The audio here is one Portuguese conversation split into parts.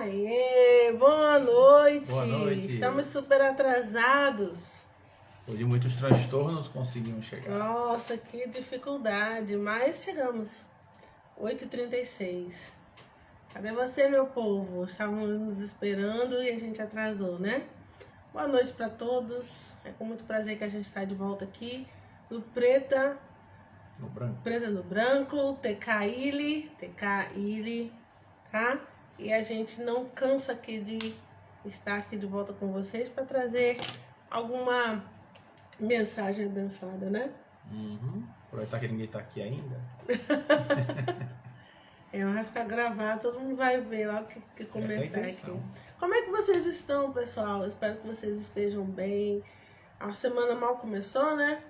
Aê, boa noite! Boa noite! Estamos super atrasados. Hoje muitos transtornos conseguimos chegar. Nossa, que dificuldade, mas chegamos. 8h36. Cadê você, meu povo? Estávamos nos esperando e a gente atrasou, né? Boa noite para todos. É com muito prazer que a gente está de volta aqui no Preta No branco. Preta no Branco, TK Illy, tá? E a gente não cansa aqui de estar aqui de volta com vocês para trazer alguma mensagem abençoada, né? Aproveitar que ninguém tá aqui ainda. Vai ficar gravado, todo mundo vai ver lá que começar aqui. Como é que vocês estão, pessoal? Eu espero que vocês estejam bem. A semana mal começou, né?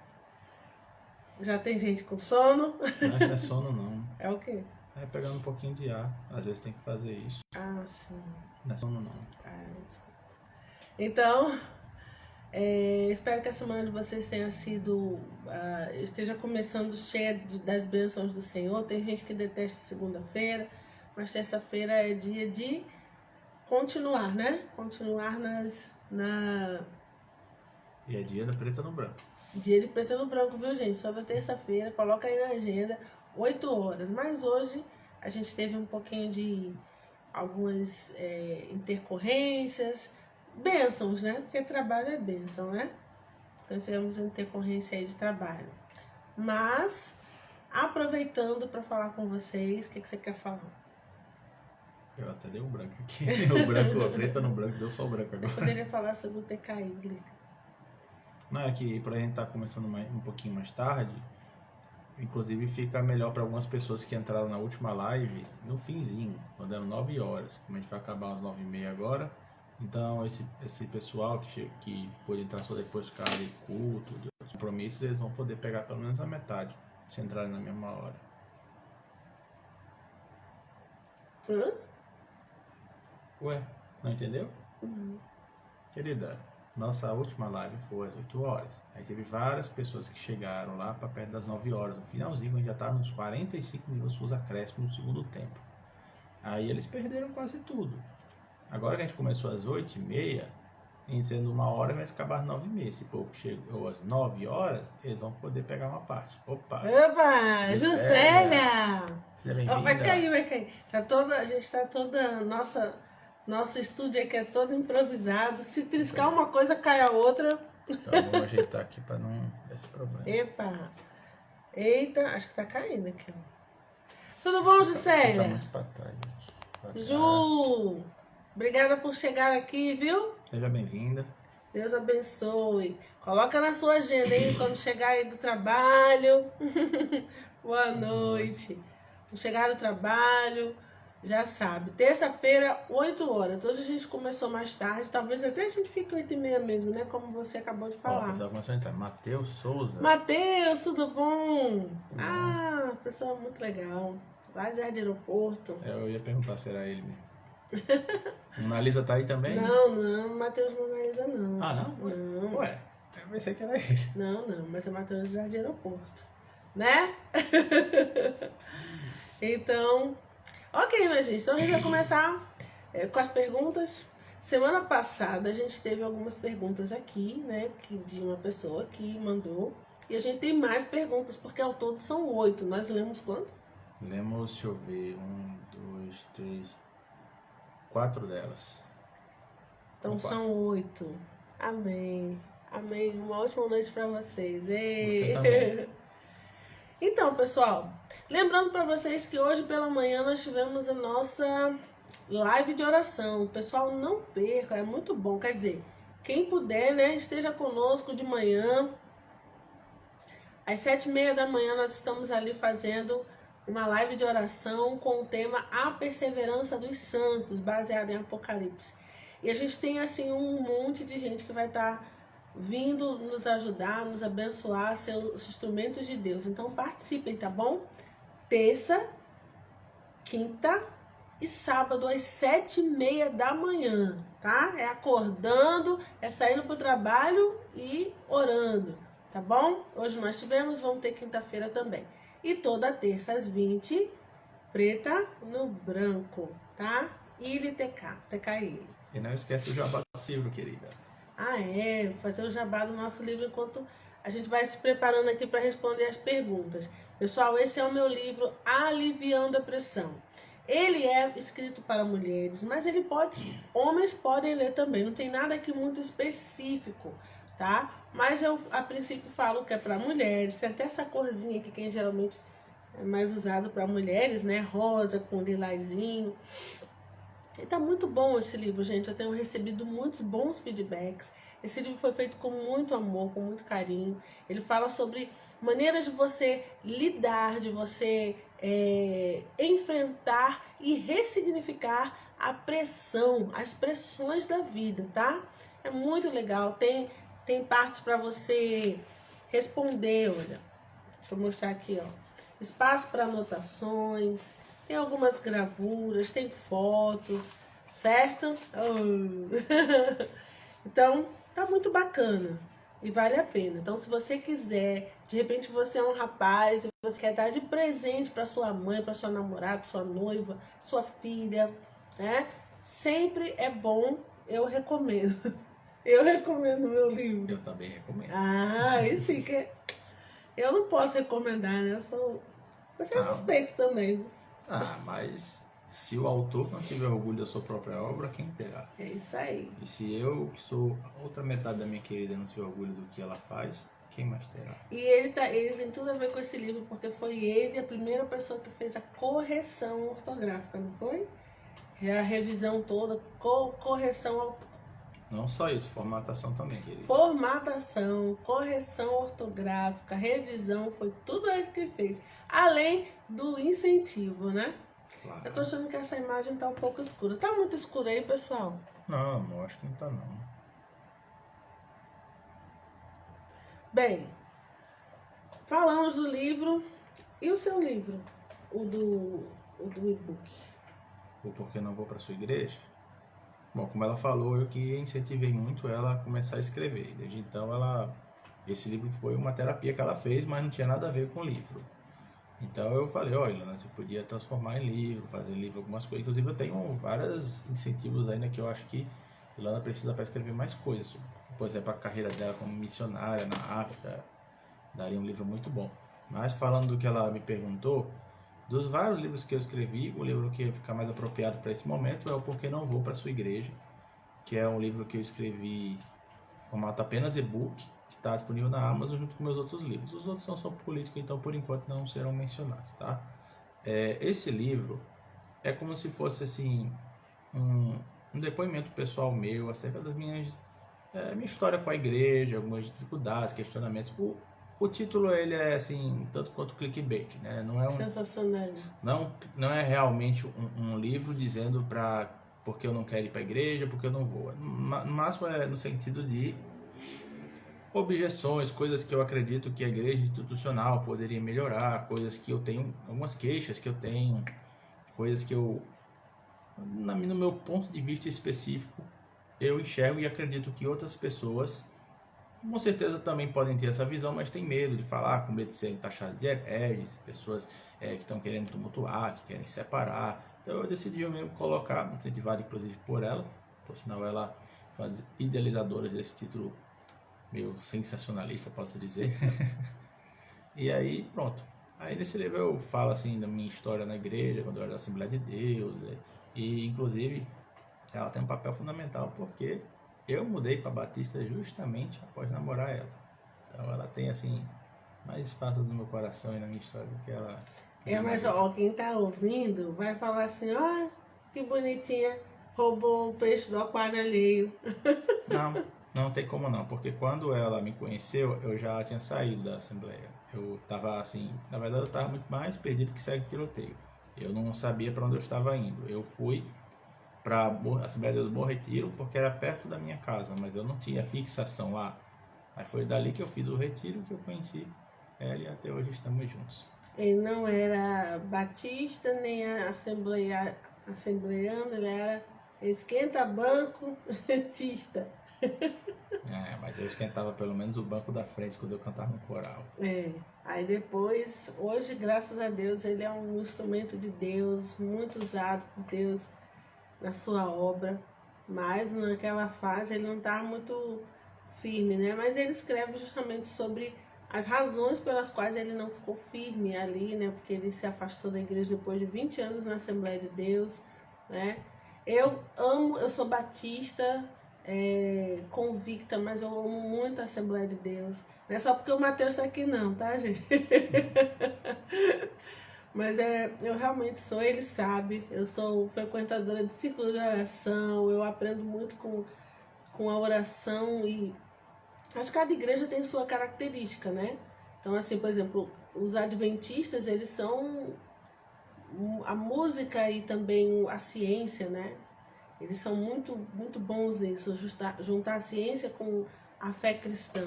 Já tem gente com sono. Não é sono, não. É o quê? É pegando um pouquinho de ar. Às vezes tem que fazer isso. Ah, sim. Não é sono, não. Desculpa. Então, espero que a semana de vocês tenha sido, esteja começando cheia das bênçãos do Senhor. Tem gente que detesta segunda-feira, mas terça-feira é dia de continuar, né? Continuar E é dia da Preta no Branco. Dia de Preta no Branco, viu, gente? Só da terça-feira, coloca aí na agenda, 8 horas. Mas hoje a gente teve um pouquinho de algumas intercorrências, bênçãos, né? Porque trabalho é bênção, né? Então tivemos intercorrência aí de trabalho. Mas, aproveitando para falar com vocês, o que você quer falar? Eu até dei um branco aqui. O branco, a Preta no Branco, deu só o branco agora. Eu poderia falar sobre o TK Illy. Não, é que pra gente estar começando um pouquinho mais tarde, inclusive fica melhor para algumas pessoas que entraram na última live no finzinho, quando eram 9 horas. Como a gente vai acabar às 9h30 agora, então esse pessoal que pôde entrar só depois por causa de culto, de outros compromissos, eles vão poder pegar pelo menos a metade, se entrarem na mesma hora. Ué, não entendeu? Querida, nossa última live foi às 8 horas. Aí teve várias pessoas que chegaram lá para perto das 9 horas. No finalzinho, a gente já estava nos 45 minutos os acréscimos no segundo tempo. Aí eles perderam quase tudo. Agora que a gente começou às 8h30, em sendo 1 hora, vai acabar às 9h30. Esse povo que chegou às 9 horas, eles vão poder pegar uma parte. Opa! Juscelia! Seja bem-vinda. Vai cair. A gente está toda... Nosso estúdio aqui é todo improvisado. Se triscar uma coisa, cai a outra. Então vamos ajeitar aqui para não dar esse problema. Eita, acho que tá caindo aqui. Tudo bom, Juscelia? Tá muito para trás aqui. Ju, obrigada por chegar aqui, viu? Seja bem-vinda. Deus abençoe. Coloca na sua agenda, hein? Quando chegar aí do trabalho. Boa noite. Quando chegar do trabalho... Já sabe, terça-feira, 8 horas. Hoje a gente começou mais tarde, talvez até a gente fique 8h30 mesmo, né? Como você acabou de falar. Ó, pessoal, começou a entrar. Matheus Souza. Matheus, tudo bom? Pessoa muito legal. Lá de Aeroporto. Eu ia perguntar se era ele mesmo. Monalisa tá aí também? Não, Matheus Monalisa não. Ah, não? Não. Ué, eu pensei que era ele. Não, mas é Matheus de Aeroporto. Né? Então... Ok, minha gente, então a gente vai começar com as perguntas. Semana passada a gente teve algumas perguntas aqui, né, de uma pessoa que mandou. E a gente tem mais perguntas, porque ao todo são 8. Nós lemos quanto? Lemos, deixa eu ver, 1, 2, 3, 4 delas. Então são 8. Amém. Uma ótima noite para vocês. Você também. Então, pessoal, lembrando para vocês que hoje pela manhã nós tivemos a nossa live de oração. Pessoal, não perca, é muito bom. Quer dizer, quem puder, né, esteja conosco de manhã. Às 7h30 da manhã nós estamos ali fazendo uma live de oração com o tema A Perseverança dos Santos, baseado em Apocalipse. E a gente tem, assim, um monte de gente que vai estar vindo nos ajudar, nos abençoar, ser os instrumentos de Deus. Então participem, tá bom? Terça, quinta e sábado às 7h30 da manhã, tá? É acordando, é saindo pro trabalho e orando, tá bom? Hoje nós tivemos, vamos ter quinta-feira também. E toda terça às 20, Preta no Branco, tá? ILTK, TKI. E não esquece o jabá do livro, querida. Fazer o jabá do nosso livro enquanto a gente vai se preparando aqui para responder as perguntas. Pessoal, esse é o meu livro Aliviando a Pressão. Ele é escrito para mulheres, mas homens podem ler também, não tem nada aqui muito específico, tá? Mas eu, a princípio, falo que é para mulheres, tem até essa corzinha aqui, que geralmente é mais usado para mulheres, né? Rosa com lilazinho. E tá muito bom esse livro, gente. Eu tenho recebido muitos bons feedbacks. Esse livro foi feito com muito amor, com muito carinho. Ele fala sobre maneiras de você lidar, de você enfrentar e ressignificar a pressão, as pressões da vida, tá? É muito legal. Tem partes para você responder, olha. Deixa eu mostrar aqui, ó. Espaço para anotações. Tem algumas gravuras, tem fotos, certo? Então, tá muito bacana e vale a pena. Então, se você quiser, de repente você é um rapaz e você quer dar de presente para sua mãe, para sua namorada, sua noiva, sua filha, né? Sempre é bom, eu recomendo. Eu recomendo o meu livro. Eu também recomendo. E sim, que eu não posso recomendar, né? Você é suspeito também. Mas se o autor não tiver orgulho da sua própria obra, quem terá? É isso aí. E se eu, que sou a outra metade da minha querida, não tiver orgulho do que ela faz, quem mais terá? E ele tem tudo a ver com esse livro, porque foi ele a primeira pessoa que fez a correção ortográfica, não foi? A revisão toda, correção. Não só isso, formatação também, querida. Formatação, correção ortográfica, revisão, foi tudo ele que fez. Além do incentivo, né? Claro. Eu tô achando que essa imagem tá um pouco escura. Tá muito escura aí, pessoal? Não, acho que não tá não. Bem, falamos do livro. E o seu livro? O do e-book? O Porquê Não Vou Para Sua Igreja? Bom, como ela falou, eu que incentivei muito ela a começar a escrever. Desde então, esse livro foi uma terapia que ela fez, mas não tinha nada a ver com o livro. Então eu falei, olha, Ilana, você podia transformar em livro, fazer livro, algumas coisas. Inclusive eu tenho vários incentivos ainda que eu acho que Ilana precisa para escrever mais coisas. Por exemplo, a carreira dela como missionária na África, daria um livro muito bom. Mas falando do que ela me perguntou, dos vários livros que eu escrevi, o livro que fica mais apropriado para esse momento é o Porquê Não Vou Para Sua Igreja, que é um livro que eu escrevi em formato apenas e-book, que está disponível na Amazon junto com meus outros livros. Os outros são sobre política, então por enquanto não serão mencionados, tá? Esse livro é como se fosse assim um depoimento pessoal meu acerca das minha história com a igreja, algumas dificuldades, questionamentos. O título ele é assim tanto quanto clickbait, né? Não é sensacional. Não é realmente um livro dizendo porque eu não quero ir para a igreja, porque eu não vou. No máximo é no sentido de objeções, coisas que eu acredito que a igreja institucional poderia melhorar, coisas que eu tenho, algumas queixas que eu tenho, coisas que eu, no meu ponto de vista específico, eu enxergo e acredito que outras pessoas, com certeza também podem ter essa visão, mas tem medo de falar, com medo de serem taxadas de hereges, pessoas que estão querendo tumultuar, que querem separar. Então eu decidi eu mesmo colocar, incentivado inclusive por ela, por sinal ela faz idealizadora desse título meio sensacionalista, posso dizer. E aí, pronto. Aí nesse livro eu falo assim da minha história na igreja, quando eu era da Assembleia de Deus, e inclusive ela tem um papel fundamental porque eu mudei para Batista justamente após namorar ela. Então ela tem assim mais espaço no meu coração e na minha história do que ela. Mas quem tá ouvindo vai falar assim, ó, que bonitinha, roubou o peixe do aquário alheio. Não tem como não, porque quando ela me conheceu, eu já tinha saído da Assembleia. Eu tava assim, na verdade eu tava muito mais perdido que segue tiroteio. Eu não sabia para onde eu estava indo. Eu fui para a Assembleia do Bom Retiro porque era perto da minha casa, mas eu não tinha fixação lá. Aí foi dali que eu fiz o retiro, que eu conheci ela e até hoje estamos juntos. Ele não era batista, nem assembleano, ele era esquenta-banco retista. Mas eu esquentava pelo menos o banco da frente quando eu cantava no coral. Aí depois, hoje, graças a Deus, ele é um instrumento de Deus, muito usado por Deus. na sua obra, mas naquela fase ele não estava muito firme, né? Mas ele escreve justamente sobre as razões pelas quais ele não ficou firme ali, né? Porque ele se afastou da igreja depois de 20 anos na Assembleia de Deus, né? Eu sou batista, convicta, mas eu amo muito a Assembleia de Deus. Não é só porque o Mateus está aqui não, tá, gente? Mas eu realmente sou, ele sabe, eu sou frequentadora de círculo de oração, eu aprendo muito com a oração e acho que cada igreja tem sua característica, né? Então, assim, por exemplo, os adventistas, eles são a música e também a ciência, né? Eles são muito, muito bons nisso, juntar a ciência com a fé cristã.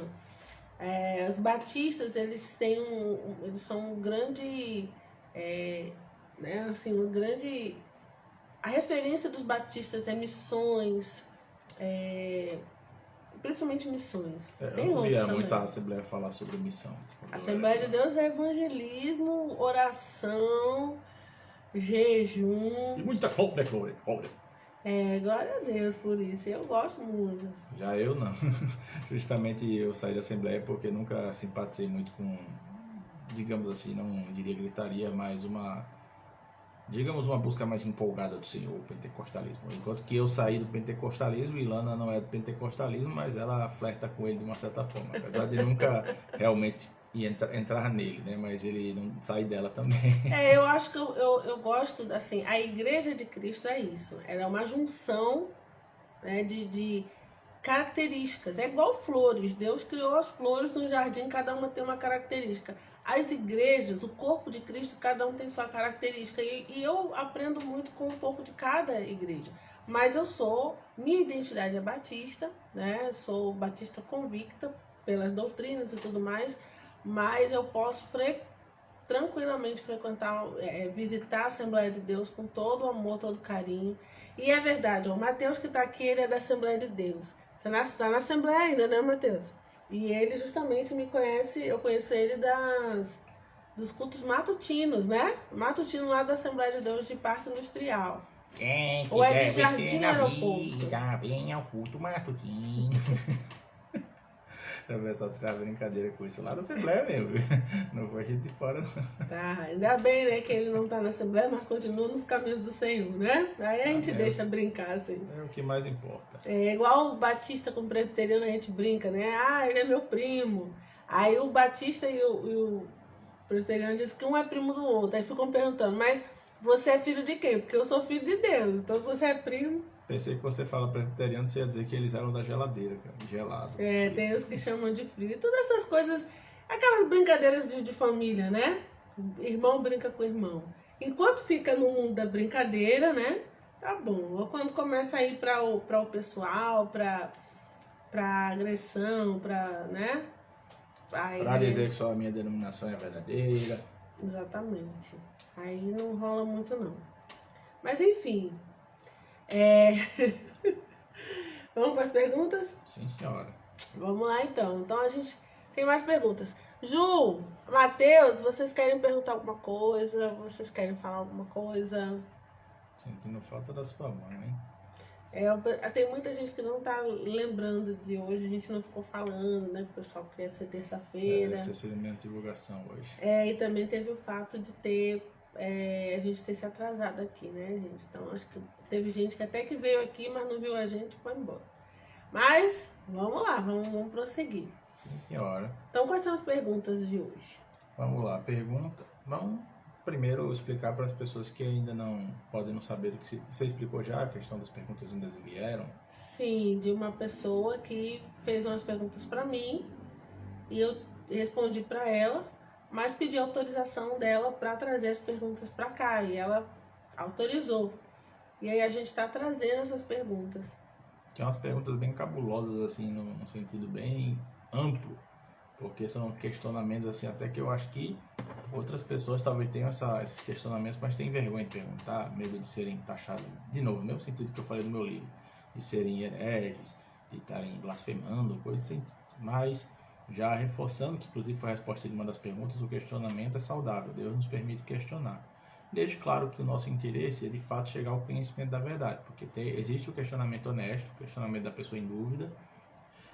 Os batistas, eles são um grande, né? Assim, um grande... A referência dos batistas é missões, principalmente missões. Tem eu outros ouvia também. muito a Assembleia falar sobre missão. A Assembleia de Deus é evangelismo, oração, jejum. E muita glória. Glória a Deus por isso. Eu gosto muito. Já eu não. Justamente eu saí da Assembleia porque nunca simpatizei muito com, digamos assim, não diria gritaria, mas uma busca mais empolgada do Senhor, o pentecostalismo. Enquanto que eu saí do pentecostalismo, Ilana não é do pentecostalismo, mas ela flerta com ele de uma certa forma. Apesar de nunca realmente entrar nele, né? Mas ele não sai dela também. Eu acho que eu gosto, assim, a Igreja de Cristo é isso. Ela é uma junção, né, de características. É igual flores. Deus criou as flores no jardim, cada uma tem uma característica. As igrejas, o corpo de Cristo, cada um tem sua característica. E eu aprendo muito com um pouco de cada igreja. Mas minha identidade é batista, né? Sou batista convicta pelas doutrinas e tudo mais. Mas eu posso tranquilamente frequentar, visitar a Assembleia de Deus com todo o amor, todo o carinho. E é verdade, o Mateus que está aqui, ele é da Assembleia de Deus. Você está na Assembleia ainda, né, Mateus? E ele justamente me conhece, eu conheço ele dos cultos matutinos, né? Matutino lá da Assembleia de Deus de Parque Industrial. Quem Ou é de quiser Jardim vencer na Aeroporto. vida, venha ao culto matutino. Eu só tirar brincadeira com isso lá da Assembleia mesmo. Não vou a gente de fora, não. Tá, ainda bem, né, que ele não está na Assembleia, mas continua nos caminhos do Senhor, né? Aí a gente deixa brincar, assim. É o que mais importa. É igual o Batista com o presbiteriano, a gente brinca, né? Ah, ele é meu primo. Aí o Batista e o presbiteriano dizem que um é primo do outro. Aí ficam perguntando, mas você é filho de quem? Porque eu sou filho de Deus, então você é primo. Pensei que você fala presbiteriano, você ia dizer que eles eram da geladeira, cara, gelado. Tem os que chamam de frio. E todas essas coisas, aquelas brincadeiras de família, né? Irmão brinca com irmão. Enquanto fica no mundo da brincadeira, né? Tá bom. Ou quando começa a ir para o pessoal, para agressão, né? Para dizer que só a minha denominação é verdadeira. Exatamente. Aí não rola muito, não. Mas, enfim. Vamos para as perguntas? Sim, senhora. Vamos lá, então. Então, a gente tem mais perguntas. Ju, Mateus, vocês querem perguntar alguma coisa? Vocês querem falar alguma coisa? Sentindo falta da sua mãe, hein? Tem muita gente que não tá lembrando de hoje, a gente não ficou falando, né? O pessoal quer ser terça-feira. Deve ter sido menos divulgação hoje. E também teve o fato de a gente ter se atrasado aqui, né, gente? Então, acho que teve gente que até que veio aqui, mas não viu a gente e foi embora. Mas, vamos lá, vamos prosseguir. Sim, senhora. Então, quais são as perguntas de hoje? Vamos lá, pergunta. Vamos primeiro explicar para as pessoas que ainda podem não saber do que você explicou já, a questão das perguntas onde elas vieram. Sim, de uma pessoa que fez umas perguntas para mim e eu respondi para ela, mas pedi autorização dela para trazer as perguntas para cá e ela autorizou. E aí a gente está trazendo essas perguntas. Que são umas perguntas bem cabulosas, assim, num sentido bem amplo, porque são questionamentos, assim, até que eu acho que outras pessoas talvez tenham esses questionamentos, mas têm vergonha de perguntar, medo de serem taxados, de novo, no mesmo sentido que eu falei no meu livro, de serem hereges, de estarem blasfemando, coisas assim, mas já reforçando, que inclusive foi a resposta de uma das perguntas, o questionamento é saudável, Deus nos permite questionar. Desde claro que o nosso interesse é de fato chegar ao conhecimento da verdade, porque existe o questionamento honesto, o questionamento da pessoa em dúvida,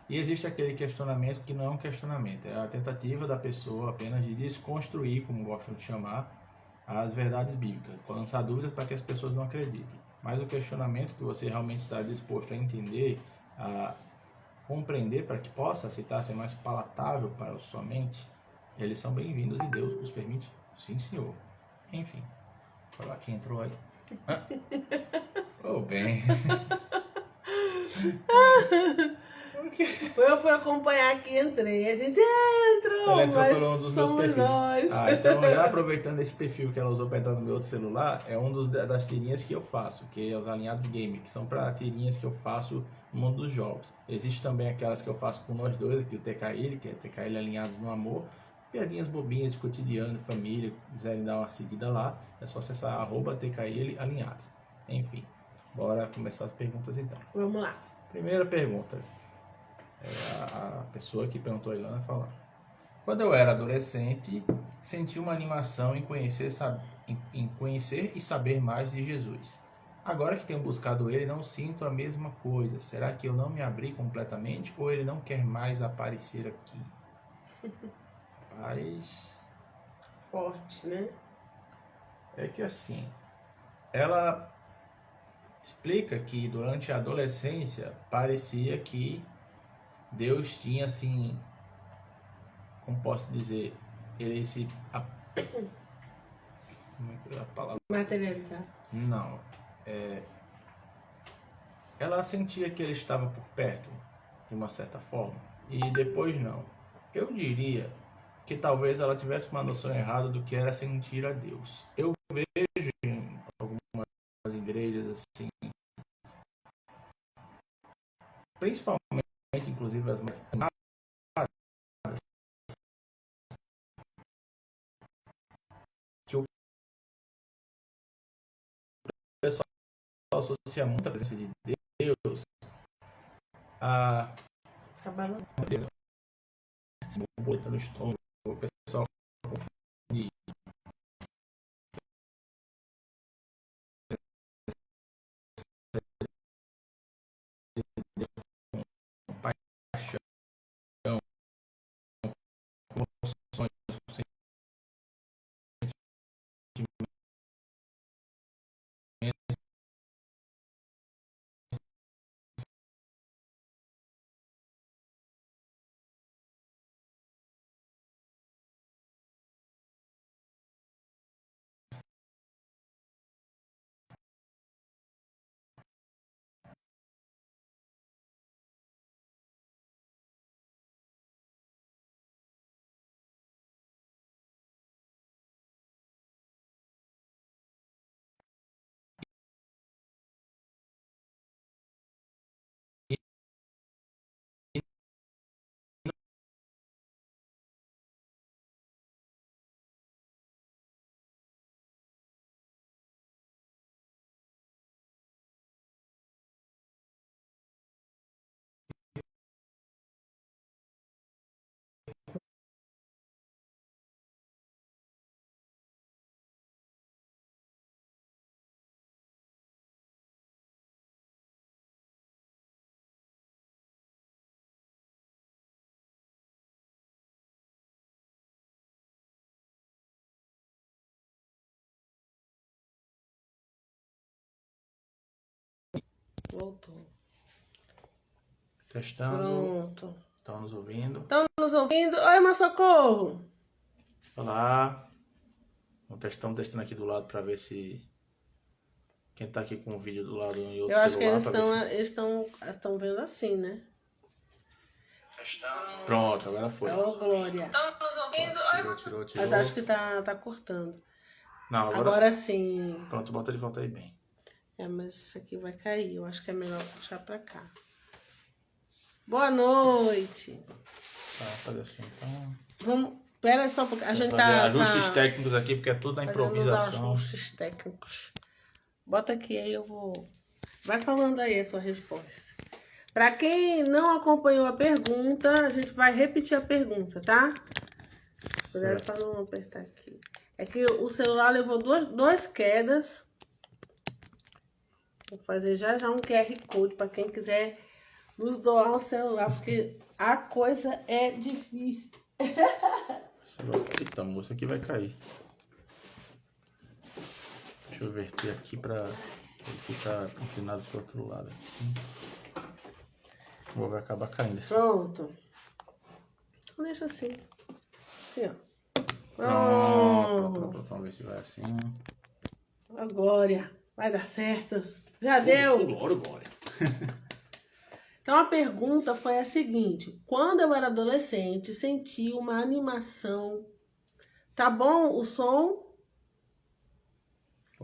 e existe aquele questionamento que não é um questionamento, é a tentativa da pessoa apenas de desconstruir, como gostam de chamar, as verdades bíblicas, lançar dúvidas para que as pessoas não acreditem. Mas o questionamento que você realmente está disposto a entender, a compreender para que possa aceitar, ser mais palatável para a sua mente, eles são bem-vindos e Deus os permite. Sim, senhor. Enfim. Olha lá quem entrou aí. Oh, bem. Eu fui acompanhar aqui e entrei. A gente entrou. Ela entrou mas por um dos meus somos perfis. nós. Então, já aproveitando esse perfil que ela usou para entrar no meu outro celular, é um das tirinhas que eu faço, que é os alinhados game, que são para tirinhas que eu faço no mundo dos jogos. Existe também aquelas que eu faço com nós dois, aqui o TKL, que é TKL Alinhados no Amor, piadinhas bobinhas de cotidiano, de família, quiserem dar uma seguida lá, é só acessar @TKL Alinhados. Enfim, bora começar as perguntas então. Vamos lá. Primeira pergunta. A pessoa que perguntou a Ilana falando. Quando eu era adolescente, senti uma animação em conhecer e saber mais de Jesus. Agora que tenho buscado ele, não sinto a mesma coisa. Será que eu não me abri completamente ou ele não quer mais aparecer aqui? Mas Forte, né? é que assim, ela explica que durante a adolescência parecia que Deus tinha assim, como posso dizer, ele se a palavra Materializar. não, ela sentia que ele estava por perto de uma certa forma e depois não. Eu diria que talvez ela tivesse uma noção errada do que era sentir a Deus. Eu vejo em algumas igrejas assim, principalmente inclusive as mais que o pessoal associa muito a presença de Deus a borboleta no estômago, o pessoal confunde com paixão, com emoções, com sentimentos. Voltou. Testando. Pronto. Estão nos ouvindo? Estão nos ouvindo? Oi, meu socorro. Olá. Estamos testando aqui do lado para ver se quem está aqui com o vídeo do lado e outro Eu acho que celular. eles estão vendo assim, né? Pronto, agora foi. Ô, Glória. Estão nos ouvindo? Tirou. Mas acho que tá cortando. Não, Agora sim. Pronto, bota de volta aí bem. Mas isso aqui vai cair. Eu acho que é melhor puxar pra cá. Boa noite. Tá, fazer assim, então. Vamos. Pera só, porque a gente tá. Ajustes técnicos aqui, porque é tudo na improvisação. Ajustes técnicos. Bota aqui, aí eu vou. Vai falando aí a sua resposta. Para quem não acompanhou a pergunta, a gente vai repetir a pergunta, tá? Cuidado para não apertar aqui. É que o celular levou duas quedas. Vou fazer já um QR Code para quem quiser nos doar um celular, porque a coisa é difícil. Eita, moça, aqui vai cair. Deixa eu verter aqui para ele ficar inclinado pro outro lado. Ou vai acabar caindo. Pronto. Então deixa assim. Assim, ó. Pronto. Vamos ver se vai assim. A glória. Vai dar certo. Já deu. Glória. Então a pergunta foi a seguinte: quando eu era adolescente, senti uma animação. Tá bom o som?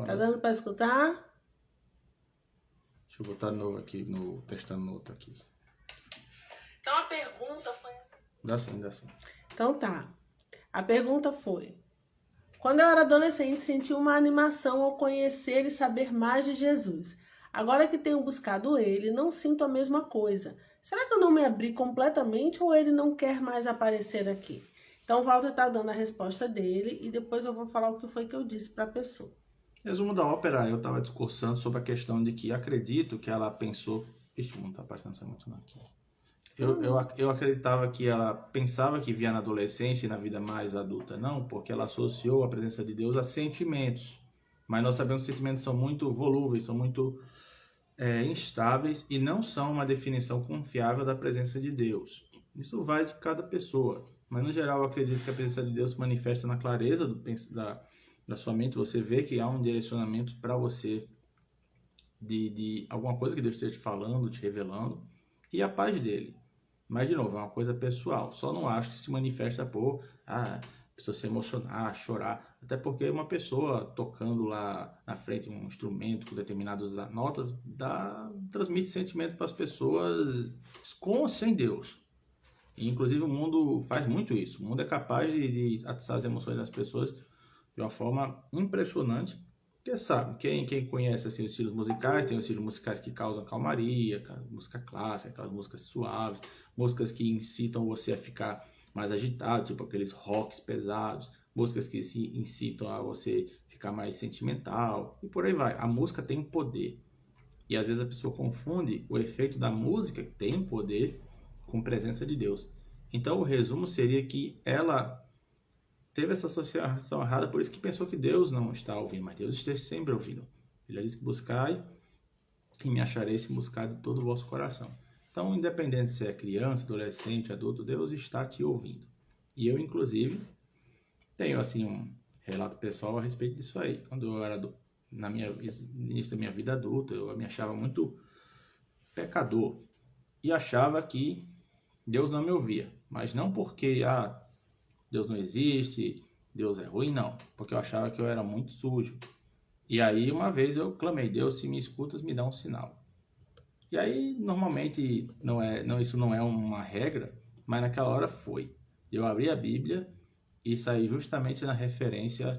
Tá dando para escutar? Deixa eu botar novo aqui, testando no outro aqui. Então a pergunta foi assim. Dá sim. Então tá. A pergunta foi: quando eu era adolescente, senti uma animação ao conhecer e saber mais de Jesus. Agora que tenho buscado ele, não sinto a mesma coisa. Será que eu não me abri completamente ou ele não quer mais aparecer aqui? Então o Walter está dando a resposta dele e depois eu vou falar o que foi que eu disse para a pessoa. Resumo da ópera, eu estava discursando sobre a questão de que acredito que ela pensou... Ixi, não está aparecendo essa muito aqui. Eu acreditava que ela pensava que via na adolescência e na vida mais adulta. Não, porque ela associou a presença de Deus a sentimentos. Mas nós sabemos que os sentimentos são muito volúveis, são muito instáveis e não são uma definição confiável da presença de Deus. Isso vai de cada pessoa. Mas, no geral, eu acredito que a presença de Deus se manifesta na clareza da sua mente. Você vê que há um direcionamento para você de alguma coisa que Deus esteja te falando, te revelando, e a paz dele. Mas, de novo, é uma coisa pessoal. Só não acho que se manifesta por a pessoa se emocionar, chorar. Até porque uma pessoa tocando lá na frente um instrumento com determinadas notas transmite sentimento para as pessoas com ou sem Deus. E, inclusive, o mundo faz muito isso. O mundo é capaz de atiçar as emoções das pessoas de uma forma impressionante. Porque sabe, quem conhece assim, os estilos musicais, tem os estilos musicais que causam calmaria, música clássica, aquelas músicas suaves, músicas que incitam você a ficar mais agitado, tipo aqueles rocks pesados, músicas que se incitam a você ficar mais sentimental, e por aí vai. A música tem um poder. E às vezes a pessoa confunde o efeito da música, que tem poder, com a presença de Deus. Então o resumo seria que ela teve essa associação errada, por isso que pensou que Deus não está ouvindo, mas Deus está sempre ouvindo. Ele diz que buscai e me achareis se buscar de todo o vosso coração. Então, independente se é criança, adolescente, adulto, Deus está te ouvindo. E eu, inclusive, tenho assim um relato pessoal a respeito disso aí. Quando eu era no início da minha vida adulta, eu me achava muito pecador e achava que Deus não me ouvia. Mas não porque Deus não existe, Deus é ruim, não. Porque eu achava que eu era muito sujo. E aí, uma vez eu clamei: Deus, se me escutas, me dá um sinal. E aí, normalmente, isso não é uma regra, mas naquela hora foi. Eu abri a Bíblia e saí justamente na referência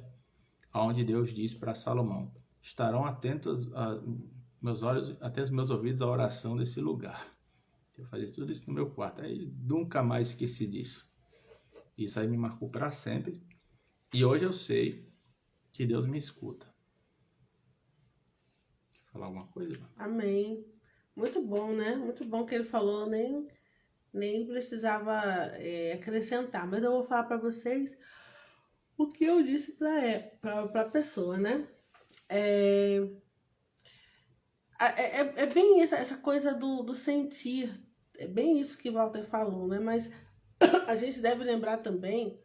aonde Deus diz para Salomão: estarão atentos meus olhos, até os meus ouvidos à oração desse lugar. Eu fazia tudo isso no meu quarto, aí nunca mais esqueci disso. Isso aí me marcou para sempre. E hoje eu sei que Deus me escuta. Quer falar alguma coisa? Amém. Muito bom, né? Muito bom que ele falou, nem precisava acrescentar. Mas eu vou falar para vocês o que eu disse para a pessoa, né? É bem isso, essa coisa do sentir. É bem isso que o Walter falou, né? Mas a gente deve lembrar também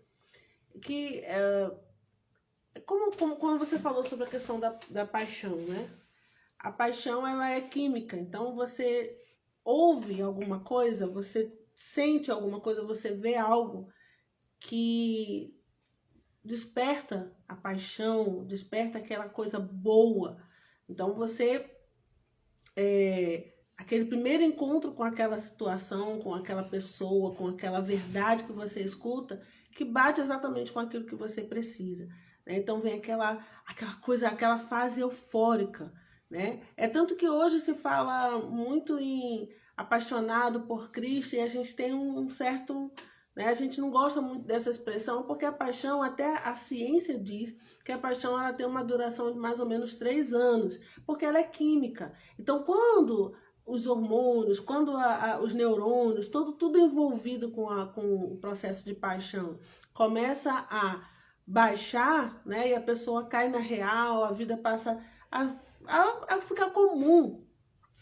que, como quando você falou sobre a questão da paixão, né? A paixão, ela é química. Então, você ouve alguma coisa, você sente alguma coisa, você vê algo que desperta a paixão, desperta aquela coisa boa. Então, aquele primeiro encontro com aquela situação, com aquela pessoa, com aquela verdade que você escuta, que bate exatamente com aquilo que você precisa, né? Então vem aquela coisa, aquela fase eufórica, né? É tanto que hoje se fala muito em apaixonado por Cristo e a gente tem um certo, né? A gente não gosta muito dessa expressão, porque a paixão, até a ciência diz que a paixão ela tem uma duração de mais ou menos 3 anos, porque ela é química. Então, quando os hormônios, quando os neurônios, tudo envolvido com o processo de paixão, começa a baixar, né? E a pessoa cai na real, a vida passa a ficar comum.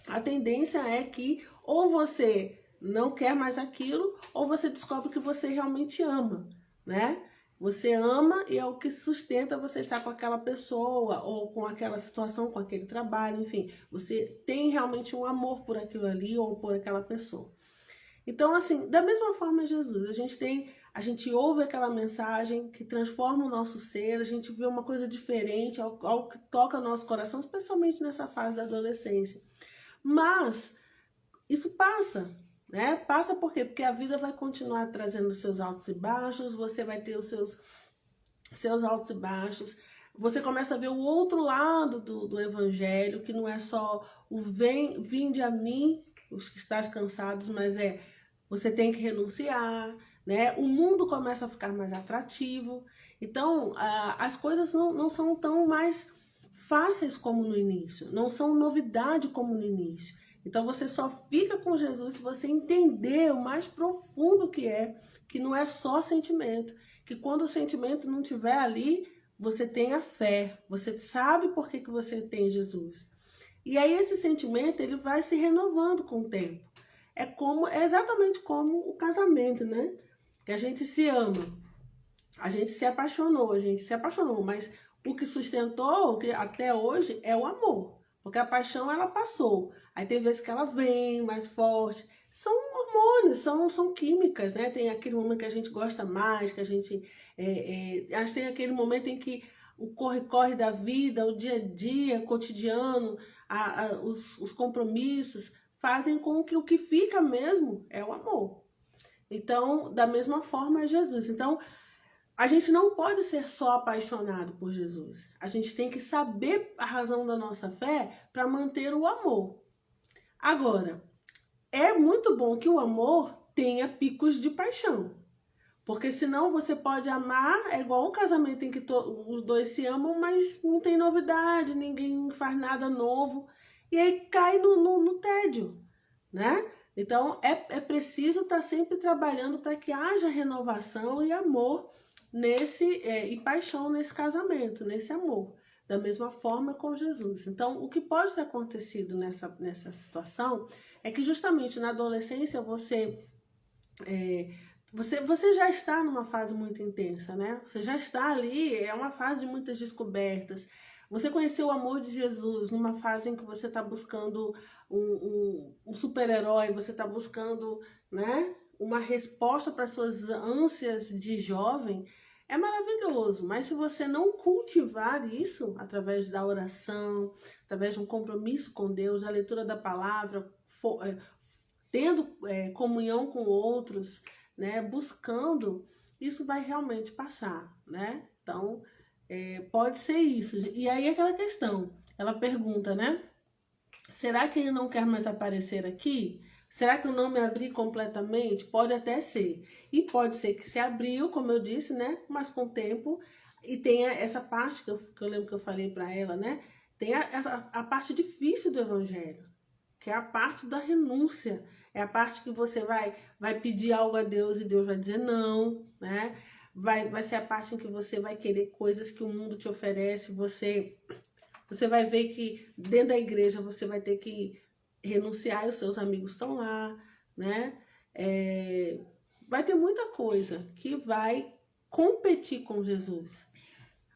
A tendência é que ou você não quer mais aquilo, ou você descobre que você realmente ama, né? Você ama e é o que sustenta você estar com aquela pessoa, ou com aquela situação, com aquele trabalho, enfim. Você tem realmente um amor por aquilo ali, ou por aquela pessoa. Então, assim, da mesma forma Jesus, a gente ouve aquela mensagem que transforma o nosso ser, a gente vê uma coisa diferente, algo que toca o nosso coração, especialmente nessa fase da adolescência. Mas isso passa, né? Passa por quê? Porque a vida vai continuar trazendo seus altos e baixos, você vai ter os seus altos e baixos, você começa a ver o outro lado do evangelho, que não é só o vinde a mim, os que estás cansados, mas você tem que renunciar, né? O mundo começa a ficar mais atrativo, então as coisas não são tão mais fáceis como no início, não são novidade como no início. Então você só fica com Jesus se você entender o mais profundo que não é só sentimento, que quando o sentimento não estiver ali, você tem a fé, você sabe por que você tem Jesus. E aí esse sentimento ele vai se renovando com o tempo. É exatamente como o casamento, né? Que a gente se ama, a gente se apaixonou, mas o que sustentou, que até hoje, é o amor. Porque a paixão, ela passou. Aí tem vezes que ela vem mais forte. São hormônios, são químicas, né? Tem aquele momento que a gente gosta mais, que a gente... acho que tem aquele momento em que o corre-corre da vida, o dia a dia, cotidiano, os compromissos, fazem com que o que fica mesmo é o amor. Então, da mesma forma é Jesus. Então, a gente não pode ser só apaixonado por Jesus. A gente tem que saber a razão da nossa fé para manter o amor. Agora, é muito bom que o amor tenha picos de paixão. Porque senão você pode amar, é igual um casamento em que os dois se amam, mas não tem novidade, ninguém faz nada novo. E aí cai no tédio, né? Então, é preciso estar sempre trabalhando para que haja renovação e amor e paixão nesse casamento, nesse amor. Da mesma forma com Jesus. Então, o que pode ter acontecido nessa situação é que justamente na adolescência você já está numa fase muito intensa, né? Você já está ali, é uma fase de muitas descobertas. Você conheceu o amor de Jesus numa fase em que você está buscando um super-herói, você está buscando, né, uma resposta para suas ânsias de jovem. É maravilhoso, mas se você não cultivar isso através da oração, através de um compromisso com Deus, da leitura da palavra, tendo comunhão com outros, né, buscando, isso vai realmente passar, né? Então, pode ser isso. E aí aquela questão, ela pergunta, né? Será que ele não quer mais aparecer aqui? Será que eu não me abri completamente? Pode até ser. E pode ser que se abriu, como eu disse, né? Mas com o tempo. E tem essa parte que eu lembro que eu falei para ela, né? Tem a parte difícil do evangelho, que é a parte da renúncia. É a parte que você vai pedir algo a Deus e Deus vai dizer não, né? Vai ser a parte em que você vai querer coisas que o mundo te oferece. Você vai ver que dentro da igreja você vai ter que renunciar e os seus amigos estão lá, né? Vai ter muita coisa que vai competir com Jesus.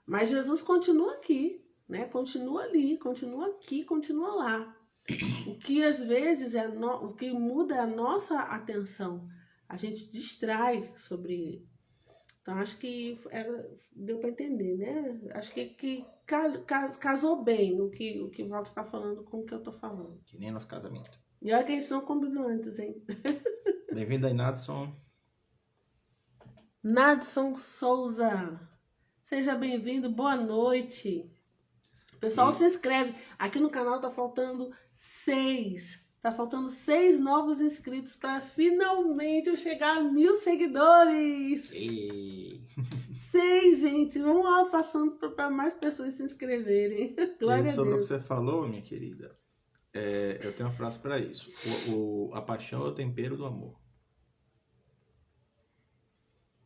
Mas Jesus continua aqui, né? Continua ali, continua aqui, continua lá. O que às vezes o que muda é a nossa atenção. A gente distrai sobre ele. Então acho que deu para entender, né? Acho que casou bem o que o Walter está falando com o que eu estou falando. Que nem nosso casamento. E olha que a gente não combinou antes, hein? Bem-vindo aí, Nadson. Nadson Souza. Seja bem-vindo, boa noite. Pessoal, se inscreve. Aqui no canal tá faltando 6 Tá faltando 6 novos inscritos para finalmente eu chegar a 1.000 seguidores. E... 6, gente. Vamos lá passando para mais pessoas se inscreverem. Glória a sobre o que Deus. você falou, minha querida, eu tenho uma frase para isso. A paixão é o tempero do amor.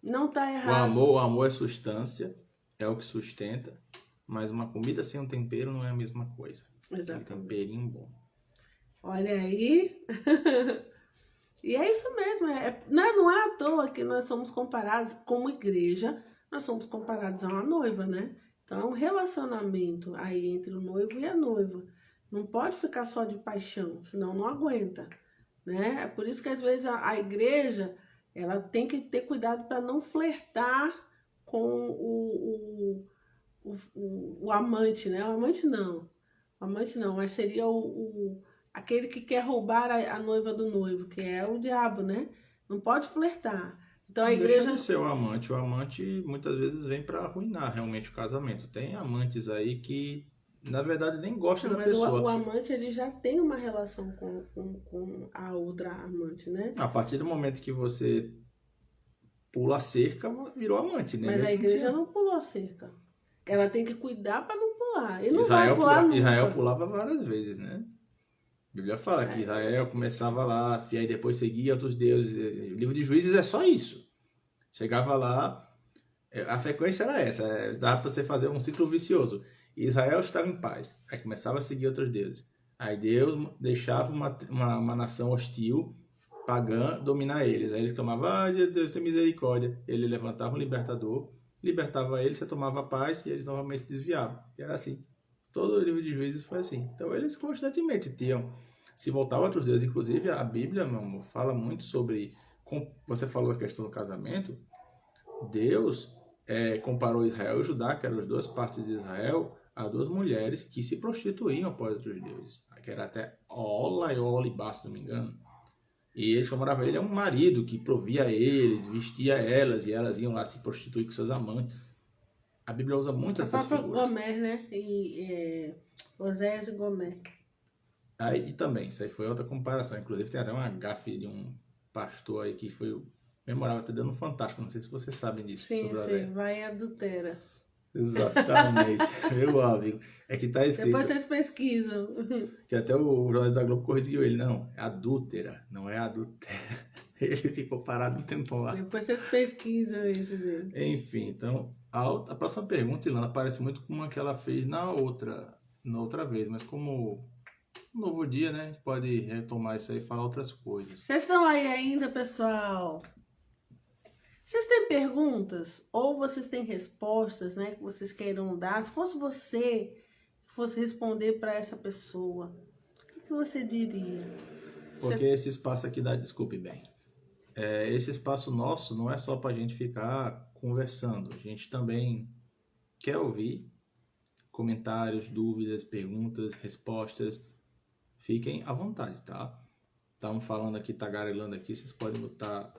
Não tá errado. O amor é substância, é o que sustenta, mas uma comida sem um tempero não é a mesma coisa. Exatamente. Um temperinho bom. Olha aí. E é isso mesmo. Não é à toa que nós somos comparados, como igreja, nós somos comparados a uma noiva, né? Então é um relacionamento aí entre o noivo e a noiva. Não pode ficar só de paixão, senão não aguenta, né? É por isso que às vezes a igreja ela tem que ter cuidado para não flertar com o amante, né? O amante não, mas seria aquele que quer roubar a noiva do noivo, que é o diabo, né? Não pode flertar. Então a igreja... Deixa de ser o amante muitas vezes vem para arruinar realmente o casamento. Tem amantes aí que, na verdade, nem gostam da pessoa. O amante ele já tem uma relação com a outra amante, né? A partir do momento que você pula a cerca, virou amante, né? Mas a igreja não pulou a cerca. Ela tem que cuidar para não pular. E não Israel vai pular nunca. Israel pulava várias vezes, né? A Bíblia fala que Israel começava lá, e aí depois seguia outros deuses. O livro de Juízes é só isso. Chegava lá, a frequência era essa, dava para você fazer um ciclo vicioso. Israel estava em paz, aí começava a seguir outros deuses. Aí Deus deixava uma nação hostil, pagã, dominar eles. Aí eles clamavam, Deus tem misericórdia. Ele levantava um libertador, libertava eles, você tomava paz e eles novamente se desviavam. E era assim. Todo o livro de Juízes foi assim. Então eles constantemente se voltavam a outros deuses. Inclusive a Bíblia, meu amor, fala muito sobre... Você falou a questão do casamento. Deus comparou Israel e Judá, que eram as duas partes de Israel, a duas mulheres que se prostituíam após outros deuses. Que era até Ola e Olibá, se não me engano. E eles chamavam ele um marido que provia eles, vestia elas, e elas iam lá se prostituir com seus amantes. A Bíblia usa muito essas figuras. Gomer, né? Osés e Gomer. E também, isso aí foi outra comparação. Inclusive tem até uma gafe de um pastor aí que foi memorável, até dando um fantástico. Não sei se vocês sabem disso. Sim, vai e adultera. Exatamente, meu amigo. É que tá escrito... Depois vocês pesquisam. Que até o jornal da Globo corrigiu ele. Não, é adúltera, não é adultera. Ele ficou parado um tempo lá. Depois vocês pesquisam isso, gente. Enfim, então, a próxima pergunta, Ilana, parece muito com uma que ela fez na outra vez, mas como um novo dia, né? A gente pode retomar isso aí e falar outras coisas. Vocês estão aí ainda, pessoal? Vocês têm perguntas? Ou vocês têm respostas, né? Que vocês queiram dar? Se fosse você que fosse responder para essa pessoa, o que você diria? Porque esse espaço aqui desculpe bem. Esse espaço nosso não é só para a gente ficar conversando. A gente também quer ouvir comentários, dúvidas, perguntas, respostas. Fiquem à vontade, tá? Estamos falando aqui, tagarelando aqui, vocês podem botar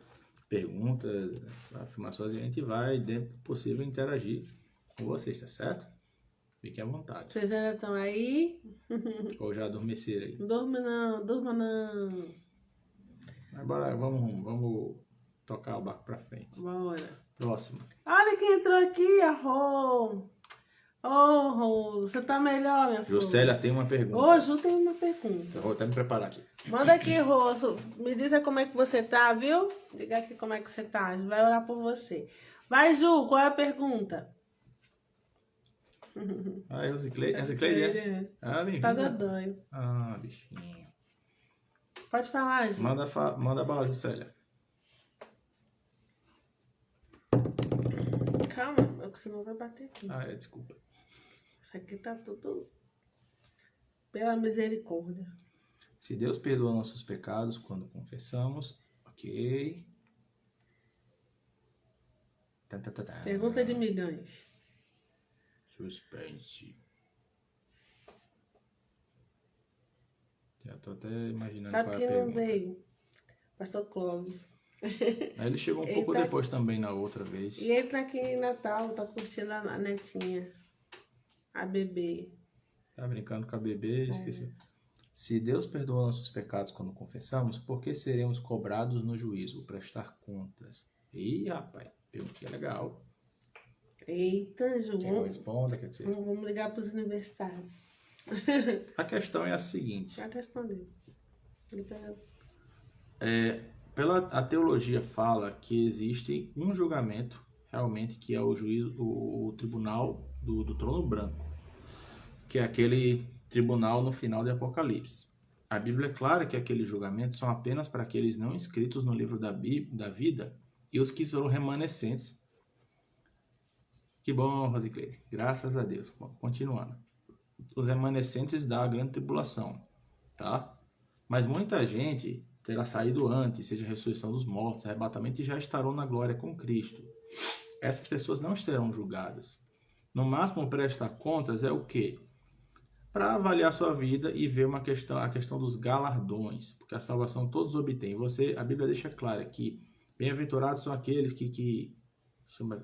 perguntas, afirmações e a gente vai, dentro do possível, interagir com vocês, tá certo? Fiquem à vontade. Vocês ainda estão aí? Ou já adormeceram aí? Durma não. Mas bora, vamos tocar o barco pra frente. Bora. Próximo. Olha quem entrou aqui, a Rô. Rô, você tá melhor, minha filha? Juscelia tem uma pergunta. Ju tem uma pergunta. Eu vou até me preparar aqui. Manda aqui, Rô. Me diz aí como é que você tá, viu? Diga aqui como é que você tá. A gente vai orar por você. Vai, Ju, qual é a pergunta? Rosicleide, é? Bem-vinda. Tá dodói. Bichinho. Pode falar, Ju. Manda bala, Juscelia. Calma, senão vai bater aqui. Desculpa. Isso aqui tá tudo pela misericórdia. Se Deus perdoa nossos pecados quando confessamos, ok. Pergunta de milhões. Suspense. Já tô até imaginando Sabe qual é quem a não pergunta. veio? Pastor Clóvis. Aí ele chegou um pouco depois também na outra vez. E ele tá aqui em Natal, tá curtindo a netinha, a bebê. Tá brincando com a bebê, esqueci. Se Deus perdoa nossos pecados quando confessamos, por que seremos cobrados no juízo? Prestar contas. Ih, rapaz, perguntinha legal. Eita, Ju. Quem responda? Quer dizer, Vamos ligar para os universitários. a questão é a seguinte. Já respondeu. A teologia fala que existe um julgamento, realmente, que é o juízo, o tribunal do trono branco, que é aquele tribunal no final de Apocalipse. A Bíblia é clara que aqueles julgamentos são apenas para aqueles não inscritos no livro da vida e os que foram remanescentes. Que bom, Rosicleide. Graças a Deus. Bom, continuando. Os remanescentes da grande tribulação, tá? Mas muita gente terá saído antes, seja a ressurreição dos mortos, arrebatamento, e já estarão na glória com Cristo. Essas pessoas não serão julgadas. No máximo, prestar contas é o quê? Para avaliar sua vida e ver a questão dos galardões, porque a salvação todos obtêm. A Bíblia deixa clara que bem-aventurados são aqueles que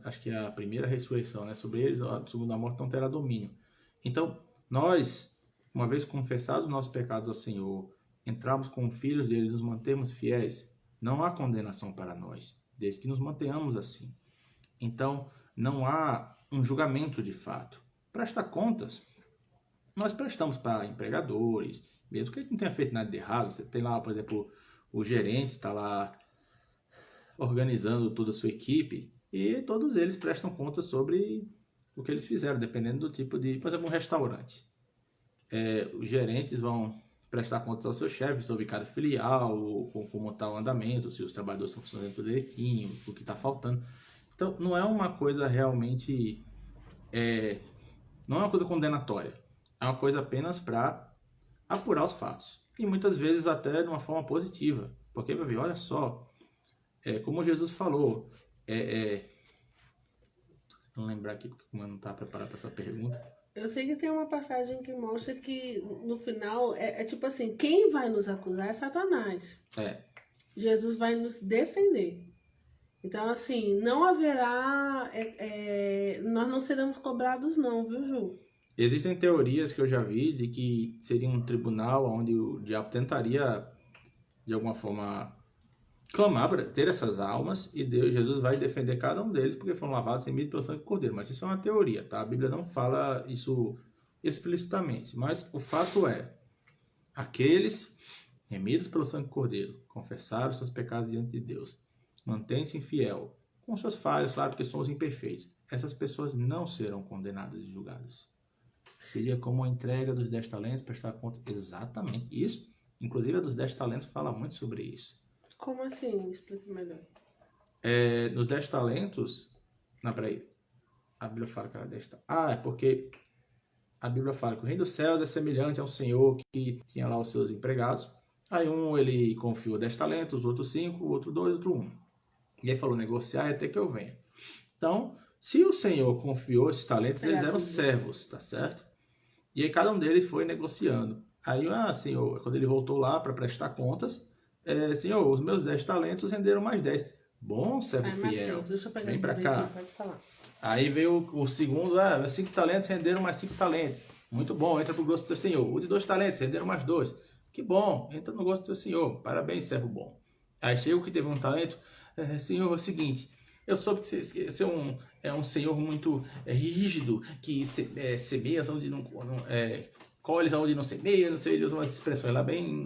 acho que é a primeira ressurreição, né? Sobre eles, a segunda morte não terá domínio. Então, nós, uma vez confessados os nossos pecados ao Senhor, entrarmos como filhos dele, nos mantermos fiéis, não há condenação para nós, desde que nos mantenhamos assim. Então, não há um julgamento de fato. Prestar contas, nós prestamos para empregadores, mesmo que a gente não tenha feito nada de errado. Você tem lá, por exemplo, o gerente está lá organizando toda a sua equipe, e todos eles prestam contas sobre o que eles fizeram, dependendo do tipo de... Por exemplo, um restaurante. Os gerentes vão prestar contas ao seu chefe sobre cada filial, como está o andamento, se os trabalhadores estão funcionando tudo direitinho, o que está faltando. Então, não é uma coisa realmente... não é uma coisa condenatória. É uma coisa apenas para apurar os fatos. E muitas vezes até de uma forma positiva. Porque, meu filho, olha só, como Jesus falou... Não lembrar aqui porque eu não estava preparado para essa pergunta. Eu sei que tem uma passagem que mostra que no final é tipo assim, quem vai nos acusar é Satanás. Jesus vai nos defender. Então, assim, não haverá... nós não seremos cobrados não, viu, Ju? Existem teorias que eu já vi de que seria um tribunal onde o diabo tentaria, de alguma forma... clamar para ter essas almas, e Jesus vai defender cada um deles porque foram lavados em mim pelo sangue do Cordeiro. Mas isso é uma teoria, tá? A Bíblia não fala isso explicitamente. Mas o fato é, aqueles remidos pelo sangue do Cordeiro, confessaram seus pecados diante de Deus, mantêm-se fiel, com suas falhas, claro, porque somos imperfeitos. Essas pessoas não serão condenadas e julgadas. Seria como a entrega dos 10 talentos, prestar conta exatamente isso. Inclusive, a dos 10 talentos fala muito sobre isso. Como assim? Explica melhor. Nos 10 talentos... Não, peraí. A Bíblia fala que era 10 talentos. É porque a Bíblia fala que o reino dos céus é semelhante a um senhor que tinha lá os seus empregados. Aí ele confiou 10 talentos, os outros 5, o outro 2, o outro 1. E aí falou, negociar até que eu venha. Então, se o Senhor confiou esses talentos, eles eram servos, tá certo? E aí cada um deles foi negociando. Aí, Senhor, quando ele voltou lá para prestar contas... Senhor, os meus 10 talentos renderam mais 10. Bom, servo fiel. Mateus, deixa eu pegar vem para cá. Aqui, pode falar. Aí veio o segundo, 5 talentos renderam mais 5 talentos. Muito bom, entra pro gosto do teu senhor. O de 2 talentos renderam mais 2. Que bom, entra no gosto do teu senhor. Parabéns, servo bom. Aí chega o que teve um talento. Senhor, é o seguinte, eu soube que você é um senhor muito rígido, que semeia onde não colhe onde não semeia, não sei, ele usa umas expressões lá bem...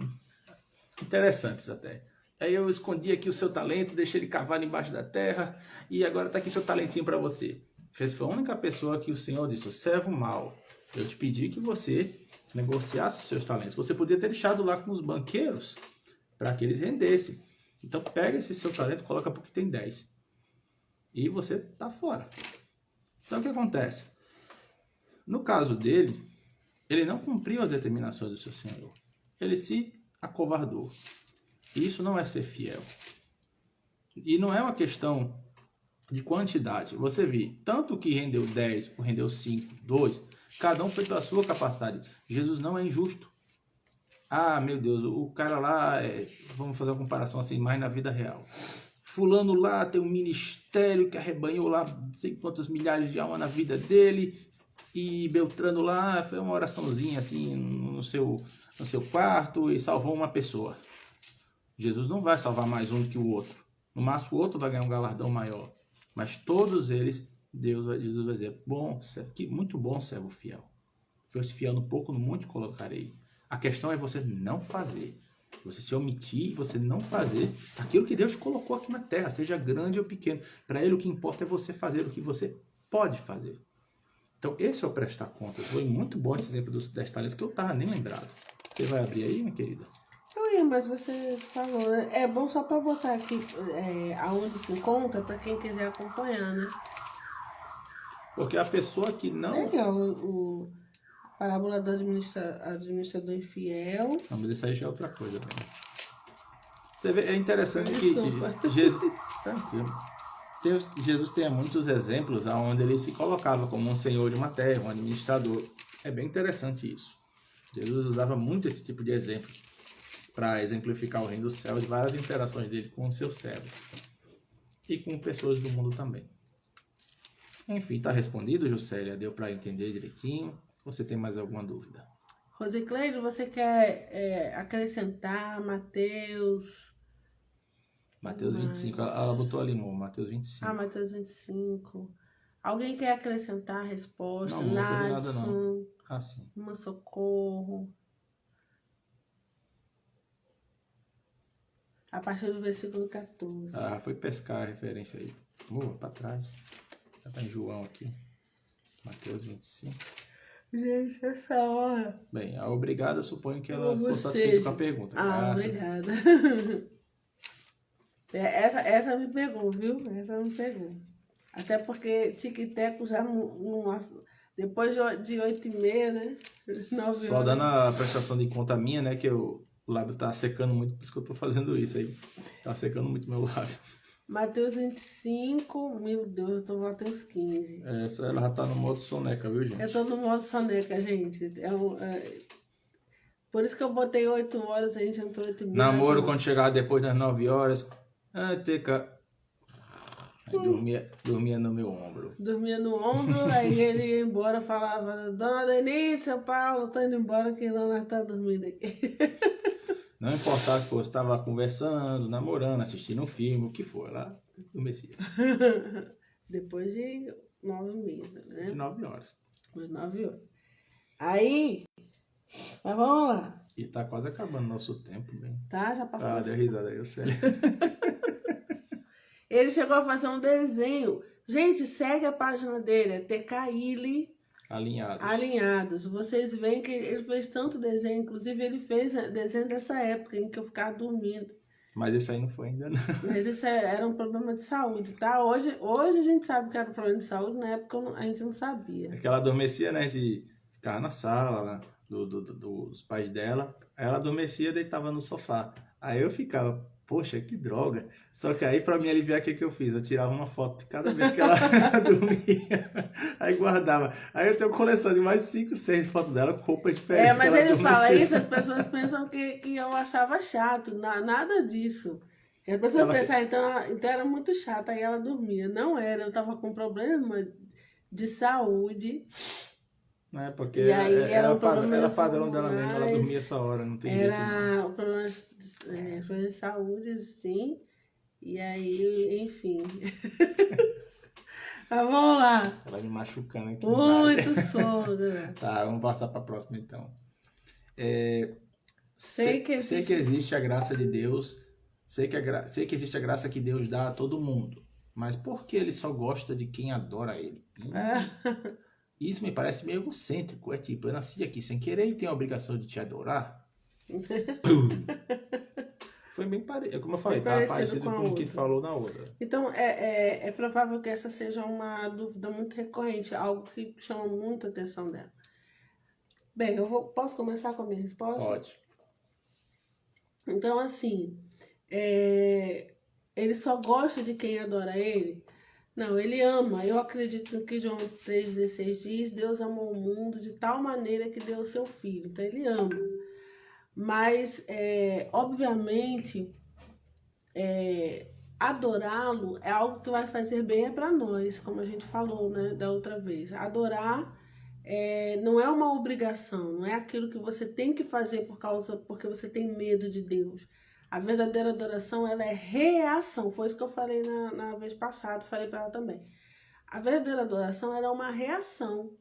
interessantes até. Aí eu escondi aqui o seu talento, deixei ele cavado embaixo da terra, e agora está aqui seu talentinho para você. Foi a única pessoa que o Senhor disse, o servo mau, eu te pedi que você negociasse os seus talentos. Você podia ter deixado lá com os banqueiros para que eles rendessem. Então pega esse seu talento, coloca porque tem 10. E você está fora. Então o que acontece? No caso dele, ele não cumpriu as determinações do seu Senhor. Ele se acovardou. Isso não é ser fiel. E não é uma questão de quantidade. Você vê, tanto que rendeu 10, ou rendeu 5, 2, cada um foi pela sua capacidade. Jesus não é injusto. Meu Deus, o cara lá, vamos fazer uma comparação assim, mais na vida real. Fulano lá tem um ministério que arrebanhou lá não sei quantas milhares de almas na vida dele. e Beltrano lá foi uma oraçãozinha assim no seu quarto e salvou uma pessoa. Jesus não vai salvar mais um do que o outro. No máximo o outro vai ganhar um galardão maior. Mas todos eles, Jesus vai dizer, muito bom servo fiel. Foste fiel no pouco, no monte colocarei. A questão é você não fazer. Você se omitir, você não fazer aquilo que Deus colocou aqui na terra, seja grande ou pequeno. Para Ele o que importa é você fazer o que você pode fazer. Então esse é o prestar contas. Foi muito bom esse exemplo dos 10 talentos que eu estava nem lembrado. Você vai abrir aí, minha querida? Eu ia, mas você falou, né? É bom só para botar aqui aonde se encontra, para quem quiser acompanhar, né? Porque a pessoa que não... É aqui, ó, o parábola do administrador infiel. Não, mas isso aí já é outra coisa também. Você vê, é interessante que Desculpa. Jesus... Tranquilo. Jesus tem muitos exemplos onde ele se colocava como um senhor de uma terra, um administrador. É bem interessante isso. Jesus usava muito esse tipo de exemplo para exemplificar o reino dos céus e várias interações dele com os seus servos e com pessoas do mundo também. Enfim, está respondido, Juscelia? Deu para entender direitinho? Você tem mais alguma dúvida? Rosicleide, você quer acrescentar Mateus 25, ela botou ali, Mateus 25. Ah, Mateus 25. Alguém quer acrescentar a resposta? Não teve nada não. Nadson, Ah, sim. uma Socorro. A partir do versículo 14. Ah, foi pescar a referência aí. Para trás. Já tá em João aqui. Mateus 25. Gente, essa hora. Bem, a obrigada, suponho que ela ficou Você... satisfeita com a pergunta. Ah, Graças. obrigada. Essa me pegou, viu? Essa me pegou. Até porque tic-teco já depois de 8h30, né? 9 Só horas. dando a prestação de conta minha, né? Que o lábio tá secando muito, por isso que eu tô fazendo isso aí. Tá secando muito meu lábio. Mateus 25, meu Deus, eu tô no Mateus 15. Ela já tá no modo soneca, viu, gente? Eu tô no modo soneca, gente. Por isso que eu botei 8 horas, a gente entrou 8h30. Namoro quando chegar depois das 9 horas. Aí dormia no meu ombro. Dormia no ombro, aí ele ia embora, falava, Dona Denise, seu Paulo, tô indo embora que nós tá dormindo aqui. Não importava que fosse, estava conversando, namorando, assistindo um filme, o que for, lá adormecia. Depois de 9h30, né? De 9 horas. Depois de 9 horas. Aí, mas vamos lá. E tá quase acabando nosso tempo, bem. Tá, já passou. Ah, deu risada aí, o Célio. Ele chegou a fazer um desenho. Gente, segue a página dele, é TKILE Alinhados. Vocês veem que ele fez tanto desenho, inclusive ele fez desenho dessa época em que eu ficava dormindo. Mas esse aí não foi ainda, não. Mas isso era um problema de saúde, tá? Hoje a gente sabe que era um problema de saúde, na época a gente não sabia. É que ela adormecia, né? De ficar na sala lá, dos pais dela. Aí ela adormecia e deitava no sofá. Aí eu ficava, poxa, que droga. Só que aí, pra me aliviar, o que eu fiz? Eu tirava uma foto de cada vez que ela dormia. Aí guardava. Aí eu tenho coleção de mais 5, 6 fotos dela com roupa diferente. Mas ele fala isso, as pessoas pensam que eu achava chato. Nada disso. As pessoas pensavam, então era muito chata. Aí ela dormia. Não era, eu tava com problema de saúde. É, porque E aí era padrão dela mesmo, ela dormia essa hora, não tem jeito. Era o problema de saúde, sim. E aí, enfim. Mas vamos lá. Ela me machucando aqui. Muito sono. Tá, vamos passar para a próxima então. Sei que existe a graça de Deus, sei que existe a graça que Deus dá a todo mundo, mas por que ele só gosta de quem adora ele? Isso me parece meio egocêntrico. É tipo, eu nasci aqui sem querer e tenho a obrigação de te adorar. Foi bem parecido. Como eu falei, tá parecido com o que falou na outra. Então, é provável que essa seja uma dúvida muito recorrente, algo que chama muito a atenção dela. Bem, posso começar com a minha resposta? Pode. Então, assim, ele só gosta de quem adora ele? Não, ele ama. Eu acredito que João 3,16 diz, Deus amou o mundo de tal maneira que deu o seu filho. Então, ele ama. Mas, obviamente, adorá-lo é algo que vai fazer bem para nós, como a gente falou, né, da outra vez. Adorar não é uma obrigação, não é aquilo que você tem que fazer porque você tem medo de Deus. A verdadeira adoração, ela é reação. Foi isso que eu falei na vez passada, falei para ela também. A verdadeira adoração, ela é uma reação.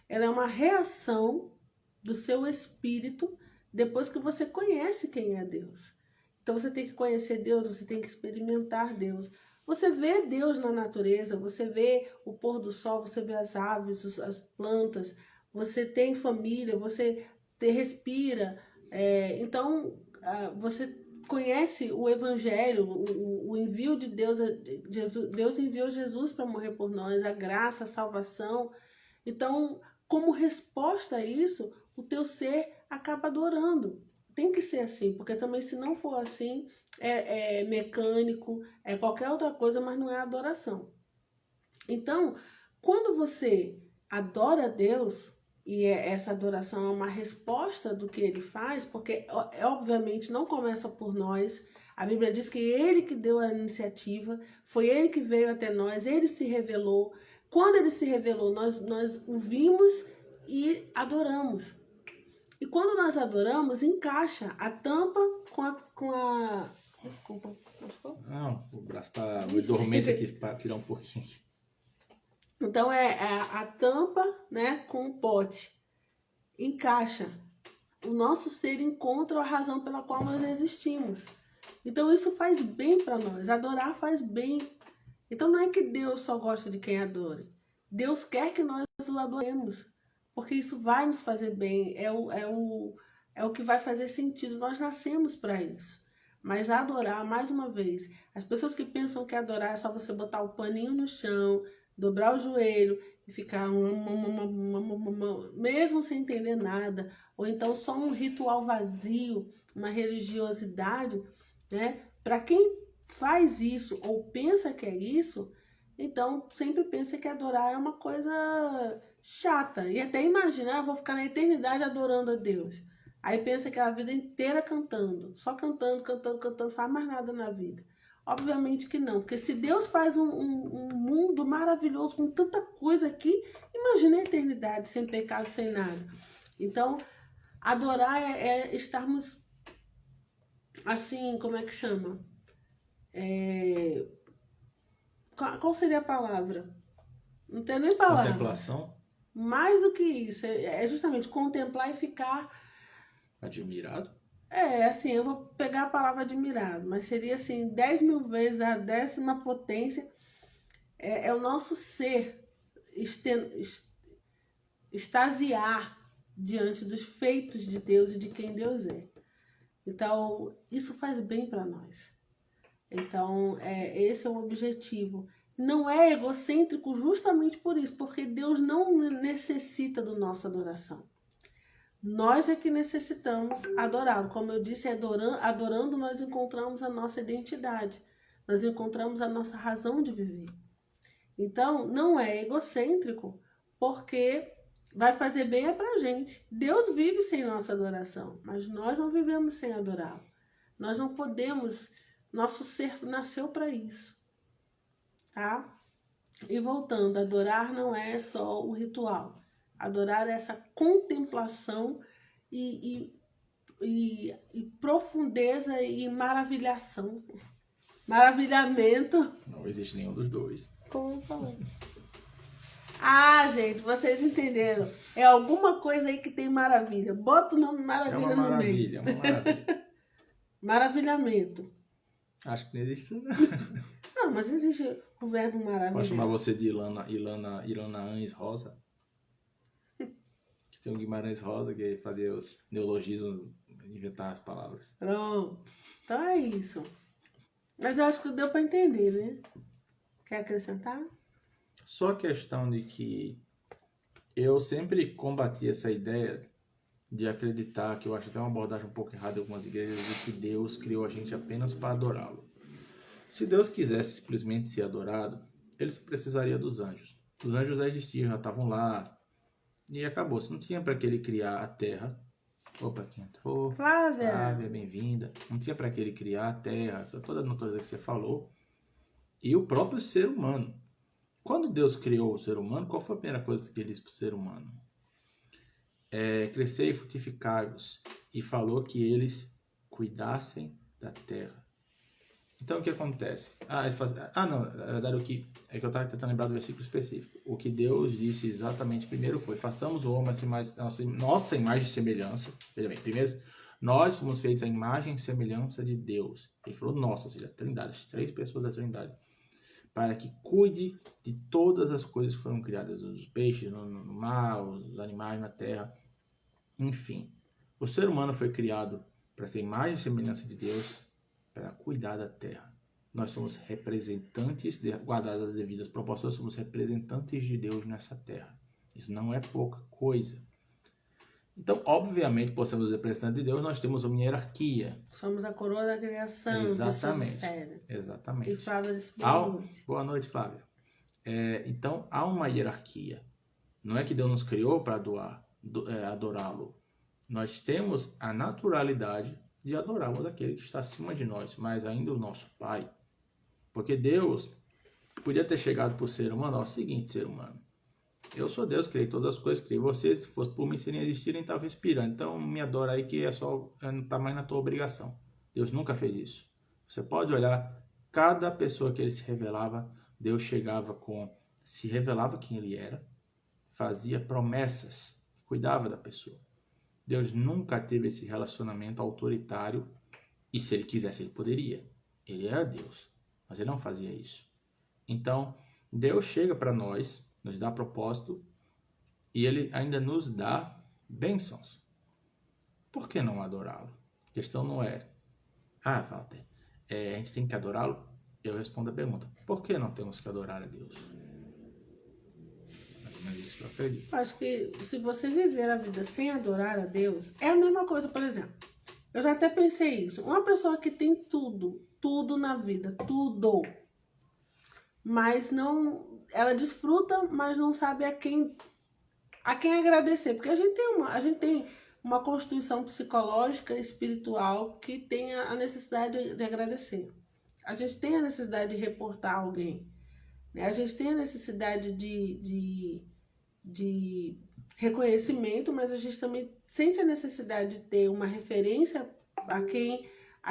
Ela é uma reação do seu espírito depois que você conhece quem é Deus. Então você tem que conhecer Deus, você tem que experimentar Deus. Você vê Deus na natureza, você vê o pôr do sol, você vê as aves, as plantas, você tem família, você respira. Então você conhece o Evangelho, o envio de Deus. Deus enviou Jesus para morrer por nós, a graça, a salvação. Então, como resposta a isso, o teu ser acaba adorando. Tem que ser assim, porque também se não for assim, é mecânico, é qualquer outra coisa, mas não é adoração. Então, quando você adora a Deus, e essa adoração é uma resposta do que Ele faz, porque obviamente não começa por nós. A Bíblia diz que Ele que deu a iniciativa, foi Ele que veio até nós, Ele se revelou. Quando Ele se revelou, nós o vimos e adoramos. E quando nós adoramos, encaixa a tampa com a... Desculpa. Não, o braço tá muito dormente aqui para tirar um pouquinho. Então é a tampa, né, com o pote. Encaixa. O nosso ser encontra a razão pela qual nós existimos. Então isso faz bem para nós. Adorar faz bem. Então não é que Deus só gosta de quem adore. Deus quer que nós o adoremos. Porque isso vai nos fazer bem, é o que vai fazer sentido. Nós nascemos para isso. Mas adorar, mais uma vez, as pessoas que pensam que adorar é só você botar o paninho no chão, dobrar o joelho e ficar mesmo sem entender nada, ou então só um ritual vazio, uma religiosidade, né? Para quem faz isso ou pensa que é isso, então sempre pensa que adorar é uma coisa chata. E até imaginar, eu vou ficar na eternidade adorando a Deus. Aí pensa que é a vida inteira cantando. Só cantando, faz mais nada na vida. Obviamente que não. Porque se Deus faz um mundo maravilhoso com tanta coisa aqui, imagina a eternidade sem pecado, sem nada. Então, adorar é estarmos assim, como é que chama? Qual seria a palavra? Não tem nem palavra. Contemplação. Mais do que isso, é justamente contemplar e ficar... Admirado? Assim, eu vou pegar a palavra admirado, mas seria assim, 10 mil vezes a 10ª potência. É o nosso ser extasiar diante dos feitos de Deus e de quem Deus é. Então, isso faz bem para nós. Então, esse é o objetivo. Não é egocêntrico justamente por isso, porque Deus não necessita da nossa adoração. Nós é que necessitamos adorá-lo. Como eu disse, adorando nós encontramos a nossa identidade. Nós encontramos a nossa razão de viver. Então, não é egocêntrico, porque vai fazer bem pra gente. Deus vive sem nossa adoração, mas nós não vivemos sem adorá-lo. Nós não podemos, nosso ser nasceu para isso. Tá? E voltando, adorar não é só o ritual. Adorar é essa contemplação e profundeza e maravilhação. Maravilhamento. Não existe nenhum dos dois. Como eu falei. Gente, vocês entenderam. É alguma coisa aí que tem maravilha. Bota o nome maravilha no meio. É uma maravilha. Maravilhamento. Acho que não existe isso, não. Não, mas existe o verbo maravilha. Posso chamar você de Ilana Anhes Rosa? Que tem o Guimarães Rosa que fazia os neologismos, inventar as palavras. Pronto. Então é isso. Mas eu acho que deu para entender, né? Quer acrescentar? Só a questão de que eu sempre combati essa ideia de acreditar, que eu acho até uma abordagem um pouco errada em algumas igrejas, de que Deus criou a gente apenas para adorá-lo. Se Deus quisesse simplesmente ser adorado, ele precisaria dos anjos. Os anjos já existiam, já estavam lá, e acabou. Se não tinha para que ele criar a terra. Opa, quem entrou? Flávia, bem-vinda. Não tinha para que ele criar a terra, toda a natureza que você falou. E o próprio ser humano. Quando Deus criou o ser humano, qual foi a primeira coisa que ele disse para o ser humano? crescer e frutificar-vos, e falou que eles cuidassem da terra. Então, o que acontece? Não, na verdade, o que é que eu estava tentando lembrar do versículo específico. O que Deus disse exatamente primeiro foi: façamos o homem nossa imagem e semelhança. Veja bem, primeiro, nós fomos feitos à imagem e semelhança de Deus. Ele falou nossa, ou seja, a Trindade, as 3 pessoas da Trindade, para que cuide de todas as coisas que foram criadas, os peixes no mar, os animais na terra, enfim. O ser humano foi criado para ser imagem e semelhança de Deus, para cuidar da terra. Nós somos representantes, guardadas as devidas proporções, somos representantes de Deus nessa terra. Isso não é pouca coisa. Então, obviamente, por sermos representantes de Deus, nós temos uma hierarquia. Somos a coroa da criação. Exatamente. Exatamente. E Flávia disse boa noite. Boa noite, Flávia. Então, há uma hierarquia. Não é que Deus nos criou para adorá-lo. Nós temos a naturalidade de adorarmos aquele que está acima de nós, mas ainda o nosso Pai. Porque Deus podia ter chegado para o ser humano: ó, seguinte, ser humano, eu sou Deus, criei todas as coisas, criei você, se fosse por mim, se nem existirem, estava respirando. Então, me adora aí, que não está mais na tua obrigação. Deus nunca fez isso. Você pode olhar, cada pessoa que ele se revelava, Deus se revelava quem ele era, fazia promessas, cuidava da pessoa. Deus nunca teve esse relacionamento autoritário, e se ele quisesse, ele poderia. Ele era Deus, mas ele não fazia isso. Então, Deus chega para nós, nos dá propósito, e ele ainda nos dá bênçãos. Por que não adorá-lo? A questão não é: Walter, a gente tem que adorá-lo? Eu respondo a pergunta: por que não temos que adorar a Deus? Mas isso que eu acredito. Acho que se você viver a vida sem adorar a Deus, é a mesma coisa. Por exemplo, eu já até pensei isso. Uma pessoa que tem tudo na vida, tudo, mas não, ela desfruta, mas não sabe a quem agradecer. Porque a gente tem uma constituição psicológica e espiritual que tem a necessidade de agradecer. A gente tem a necessidade de reportar alguém, né? A gente tem a necessidade de reconhecimento, mas a gente também sente a necessidade de ter uma referência a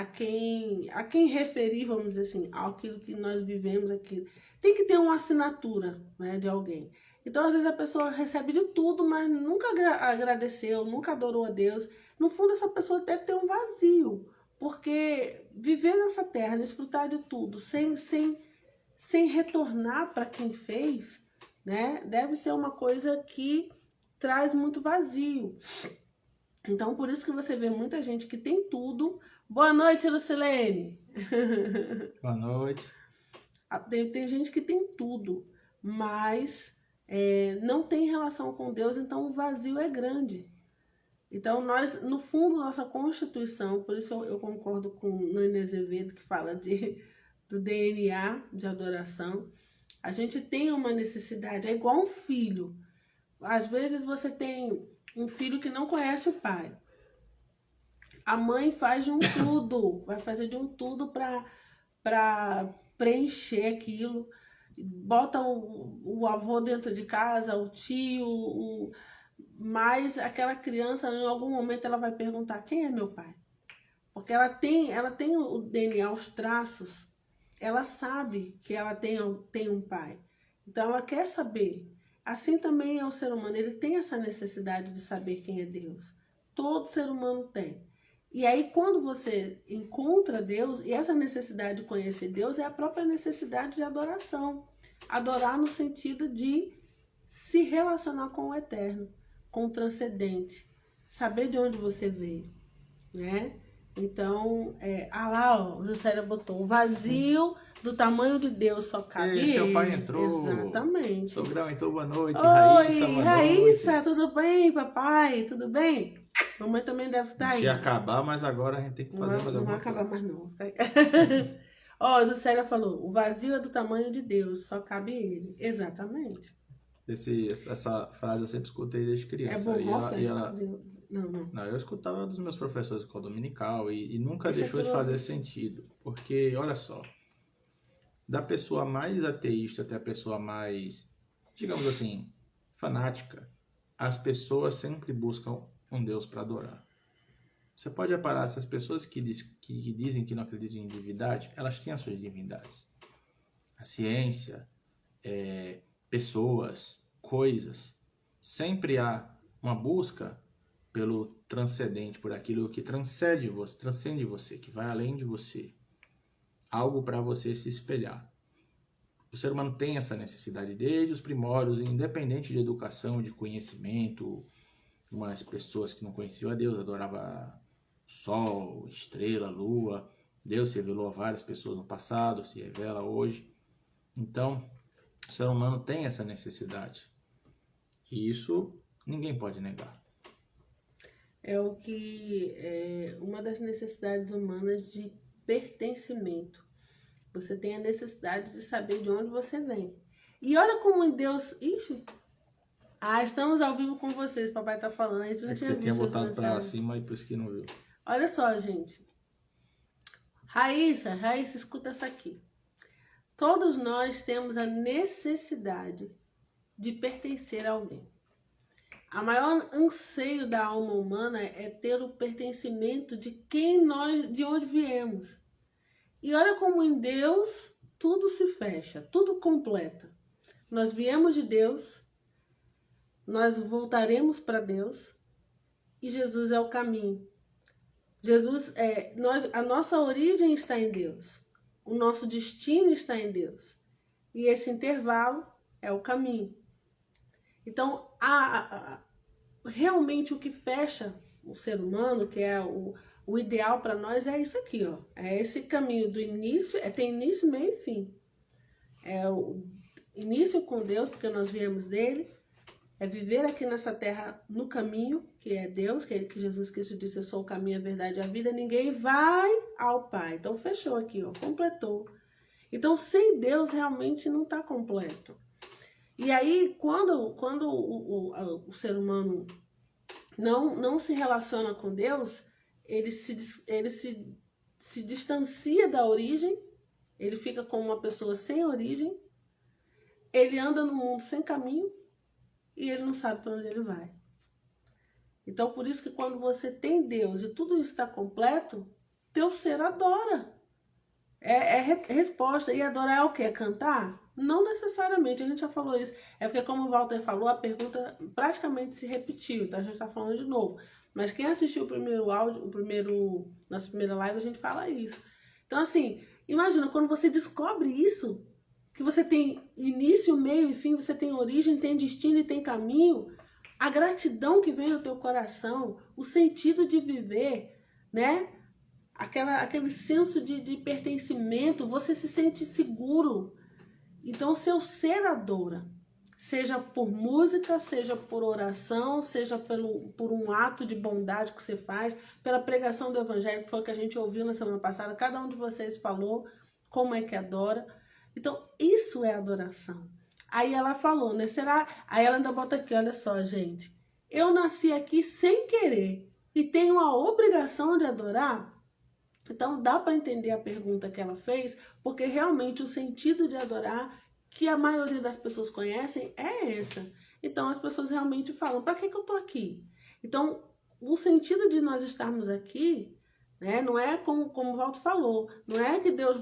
quem referir, vamos dizer assim, aquilo que nós vivemos, aquilo. Tem que ter uma assinatura, né, de alguém. Então, às vezes, a pessoa recebe de tudo, mas nunca agradeceu, nunca adorou a Deus. No fundo, essa pessoa deve ter um vazio, porque viver nessa terra, desfrutar de tudo, sem retornar para quem fez, né, deve ser uma coisa que traz muito vazio. Então, por isso que você vê muita gente que tem tudo. Boa noite, Lucilene. Boa noite. Tem gente que tem tudo, mas não tem relação com Deus, então o vazio é grande. Então, nós, no fundo, nossa Constituição, por isso eu concordo com Nani Azevedo, que fala do DNA de adoração. A gente tem uma necessidade, é igual um filho. Às vezes você tem um filho que não conhece o pai. A mãe faz de um tudo, vai fazer de um tudo para preencher aquilo. Bota o avô dentro de casa, o tio, mas aquela criança, em algum momento, ela vai perguntar: quem é meu pai? Porque ela tem o DNA, os traços, ela sabe que ela tem um pai. Então, ela quer saber. Assim também é o ser humano, ele tem essa necessidade de saber quem é Deus. Todo ser humano tem. E aí, quando você encontra Deus, e essa necessidade de conhecer Deus é a própria necessidade de adoração. Adorar no sentido de se relacionar com o eterno, com o transcendente, saber de onde você veio, né? Então, lá, ó, o Juscelia botou: o vazio do tamanho de Deus só cabe ele. Seu pai entrou. Exatamente. Sogrão entrou, boa noite. Oi, Raíssa, boa Raíssa, noite. tudo bem, papai? Tudo bem? Mamãe também deve estar aí. Ia acabar, mas agora a gente tem que fazer mais alguma coisa. Não vai acabar mais não. Ó, Juscelia falou: o vazio é do tamanho de Deus, só cabe ele. Exatamente. Essa frase eu sempre escutei desde criança. É bom, e ela... Não, eu escutava dos meus professores de escola dominical e nunca Isso deixou de fazer sentido. Porque, olha só, da pessoa mais ateísta até a pessoa mais, digamos assim, fanática, as pessoas sempre buscam um Deus para adorar. Você pode reparar, se as pessoas que dizem que não acreditam em divindade, elas têm as suas divindades. A ciência, pessoas, coisas. Sempre há uma busca pelo transcendente, por aquilo que transcende você, que vai além de você. Algo para você se espelhar. O ser humano tem essa necessidade desde os primórdios, independente de educação, de conhecimento. Umas pessoas que não conheciam a Deus adoravam sol, estrela, lua. Deus se revelou a várias pessoas no passado, se revela hoje. Então, o ser humano tem essa necessidade. E isso ninguém pode negar. É o que é uma das necessidades humanas de pertencimento. Você tem a necessidade de saber de onde você vem. E olha como em Deus... Ixi! Estamos ao vivo com vocês, papai tá falando. A gente não tinha Você tinha botado para cima e por isso que não viu. Olha só, gente. Raíssa, escuta essa aqui. Todos nós temos a necessidade de pertencer a alguém. A maior anseio da alma humana é ter o pertencimento de de onde viemos. E olha como em Deus tudo se fecha, tudo completa. Nós viemos de Deus, nós voltaremos para Deus e Jesus é o caminho. A nossa origem está em Deus, o nosso destino está em Deus e esse intervalo é o caminho. Então, realmente o que fecha o ser humano, que é o ideal para nós, é isso aqui, ó. É esse caminho do início, tem início, meio e fim. É o início com Deus, porque nós viemos dele. É viver aqui nessa terra no caminho, que é Deus, que Jesus Cristo disse, eu sou o caminho, a verdade e a vida. Ninguém vai ao Pai. Então, fechou aqui, ó, completou. Então, sem Deus, realmente não está completo. E aí, quando o ser humano não se relaciona com Deus, ele se distancia da origem, ele fica como uma pessoa sem origem, ele anda no mundo sem caminho e ele não sabe para onde ele vai. Então, por isso que quando você tem Deus e tudo isso está completo, teu ser adora. É resposta. E adorar é o quê? É cantar? Não necessariamente, a gente já falou isso. É porque, como o Walter falou, a pergunta praticamente se repetiu, então a gente está falando de novo. Mas quem assistiu o primeiro áudio, nossa primeira live, a gente fala isso. Então, assim, imagina, quando você descobre isso, que você tem início, meio e fim, você tem origem, tem destino e tem caminho, a gratidão que vem no teu coração, o sentido de viver, né? Aquele senso de pertencimento, você se sente seguro. Então, o seu ser adora, seja por música, seja por oração, seja por um ato de bondade que você faz, pela pregação do evangelho, que foi o que a gente ouviu na semana passada, cada um de vocês falou como é que adora. Então, isso é adoração. Aí ela falou, né? Aí ela ainda bota aqui, olha só, gente. Eu nasci aqui sem querer e tenho a obrigação de adorar? Então, dá para entender a pergunta que ela fez, porque realmente o sentido de adorar, que a maioria das pessoas conhecem, é essa. Então, as pessoas realmente falam, para que eu estou aqui? Então, o sentido de nós estarmos aqui, né, não é como o Walter falou, não é que Deus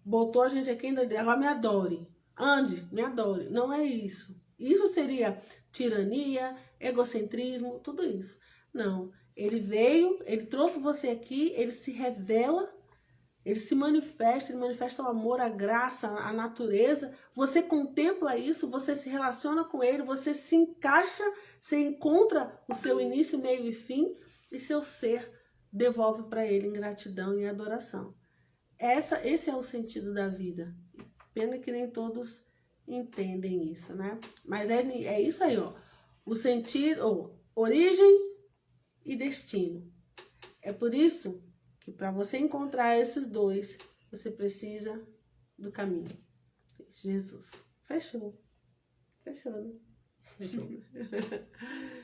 botou a gente aqui e ainda agora me adore. Ande, me adore. Não é isso. Isso seria tirania, egocentrismo, tudo isso. Não. Ele veio, ele trouxe você aqui, ele se revela, ele se manifesta, ele manifesta o amor, a graça, a natureza. Você contempla isso, você se relaciona com ele, você se encaixa, você encontra o seu início, meio e fim, e seu ser devolve para ele em gratidão e adoração. Esse é o sentido da vida. Pena que nem todos entendem isso, né? Mas é isso aí, ó. O sentido, origem e destino. É por isso que para você encontrar esses dois, você precisa do caminho. Jesus. Fechou. Fechou, né? Fechou.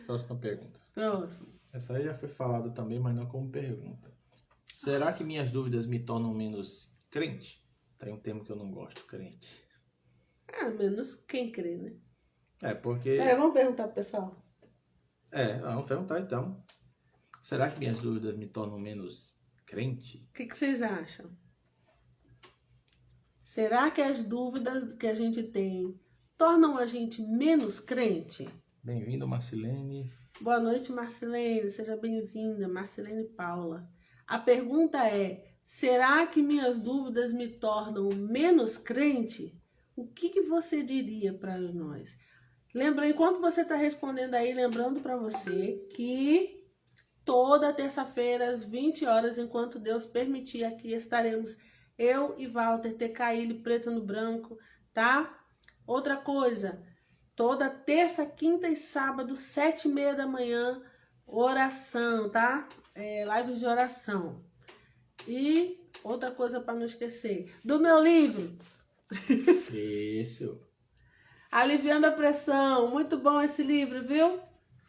Próxima pergunta. Próximo. Essa aí já foi falada também, mas não como pergunta. Será que minhas dúvidas me tornam menos crente? Tem um termo que eu não gosto, crente. Menos quem crê, né? Porque... Peraí, vamos perguntar pro pessoal. Vamos perguntar então. Será que minhas dúvidas me tornam menos crente? O que vocês acham? Será que as dúvidas que a gente tem tornam a gente menos crente? Bem-vindo, Marcilene. Boa noite, Marcilene. Seja bem-vinda, Marcilene Paula. A pergunta é, será que minhas dúvidas me tornam menos crente? O que você diria para nós? Lembra, enquanto você está respondendo aí, lembrando para você que toda terça-feira, às 20 horas, enquanto Deus permitir, aqui estaremos eu e Walter, TKI, Preto no Branco, tá? Outra coisa, toda terça, quinta e sábado, 7h30 da manhã, oração, tá? Live de oração. E outra coisa para não esquecer, do meu livro. Isso. Aliviando a Pressão. Muito bom esse livro, viu?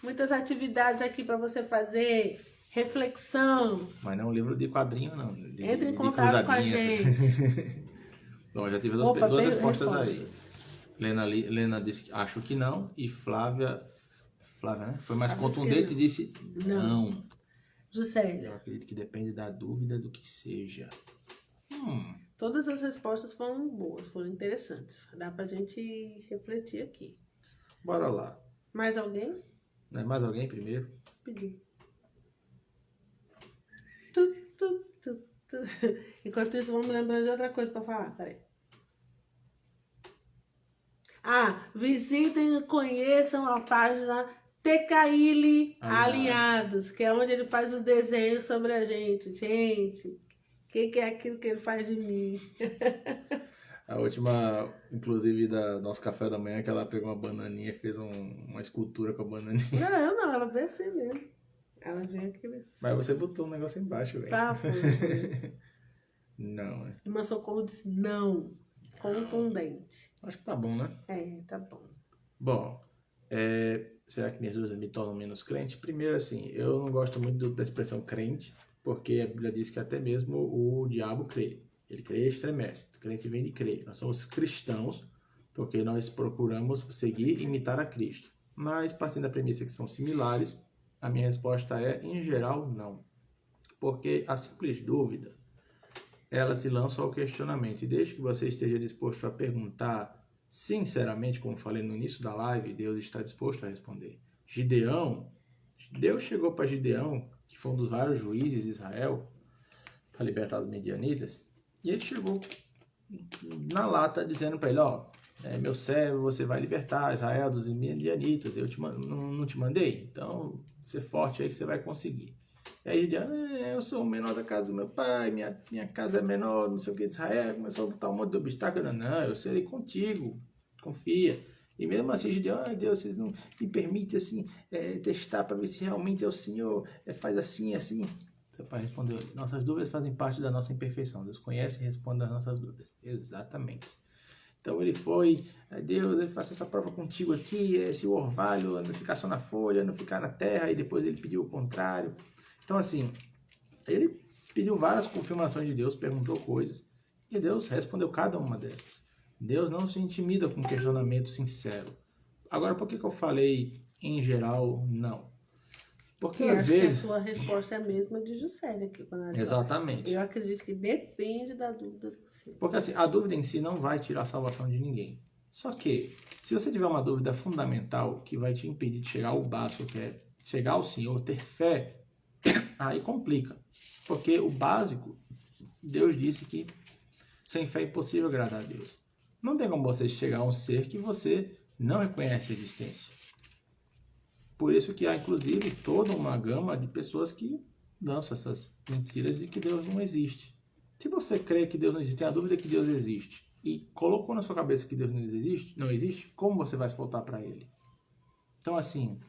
Muitas atividades aqui para você fazer. Reflexão. Mas não é um livro de quadrinho, não. Entre em contato com a gente. Bom, já tive duas respostas aí. Lena disse que acho que não. E Flávia, né? Foi mais contundente e disse não. Juscelia. Eu acredito que depende da dúvida do que seja. Todas as respostas foram boas, foram interessantes. Dá pra gente refletir aqui. Bora lá. Mais alguém? Mais alguém primeiro? Pedi. Enquanto isso, vamos lembrando de outra coisa para falar. Peraí. Visitem e conheçam a página TKI Alinhados, que é onde ele faz os desenhos sobre a gente. Gente, o que é aquilo que ele faz de mim? A última, inclusive, da nosso café da manhã, que ela pegou uma bananinha e fez uma escultura com a bananinha. Não, ela veio assim mesmo. Ela vem aqui. Mas você botou um negócio embaixo, velho. Tá, foi. Não, E meu Socorro disse não. Contundente. Acho que tá bom, né? Tá bom. Bom, será que minhas dúvidas me tornam menos crente? Primeiro, assim, eu não gosto muito da expressão crente, porque a Bíblia diz que até mesmo o diabo crê. Ele crê e estremece. O crente vem de crer. Nós somos cristãos, porque nós procuramos seguir e imitar a Cristo. Mas, partindo da premissa que são similares, a minha resposta é, em geral, não. Porque a simples dúvida, ela se lança ao questionamento. E desde que você esteja disposto a perguntar sinceramente, como falei no início da live, Deus está disposto a responder. Deus chegou para Gideão, que foi um dos vários juízes de Israel, para libertar os medianitas, e ele chegou na lata dizendo para ele, meu servo, você vai libertar Israel dos medianitas, eu não te mandei? Então, ser forte aí que você vai conseguir. E aí ele eu sou o menor da casa do meu pai, minha casa é menor, não sei o que, de Israel, começou a botar um monte de obstáculos. Não, eu serei contigo, confia. E mesmo assim, Gideão, Deus, vocês não me permitem assim, testar para ver se realmente é o Senhor, faz assim, assim. Seu pai respondeu, nossas dúvidas fazem parte da nossa imperfeição. Deus conhece e responde às nossas dúvidas. Exatamente. Então ele foi, Deus, eu faço essa prova contigo aqui, esse orvalho não ficar só na folha, não ficar na terra, e depois ele pediu o contrário. Então assim, ele pediu várias confirmações de Deus, perguntou coisas, e Deus respondeu cada uma dessas. Deus não se intimida com questionamento sincero. Agora, por que eu falei, em geral, não? Porque às vezes... que a sua resposta é a mesma de Juscelia aqui. Exatamente. Eu acredito que depende da dúvida do que você... Porque assim, a dúvida em si não vai tirar a salvação de ninguém. Só que, se você tiver uma dúvida fundamental que vai te impedir de chegar ao básico, que é chegar ao Senhor, ter fé, aí complica. Porque o básico, Deus disse que sem fé é impossível agradar a Deus. Não tem como você chegar a um ser que você não reconhece a existência. Por isso que há, inclusive, toda uma gama de pessoas que lançam essas mentiras de que Deus não existe. Se você crê que Deus não existe, tem a dúvida que Deus existe, e colocou na sua cabeça que Deus não existe, como você vai se voltar para Ele? Então, assim,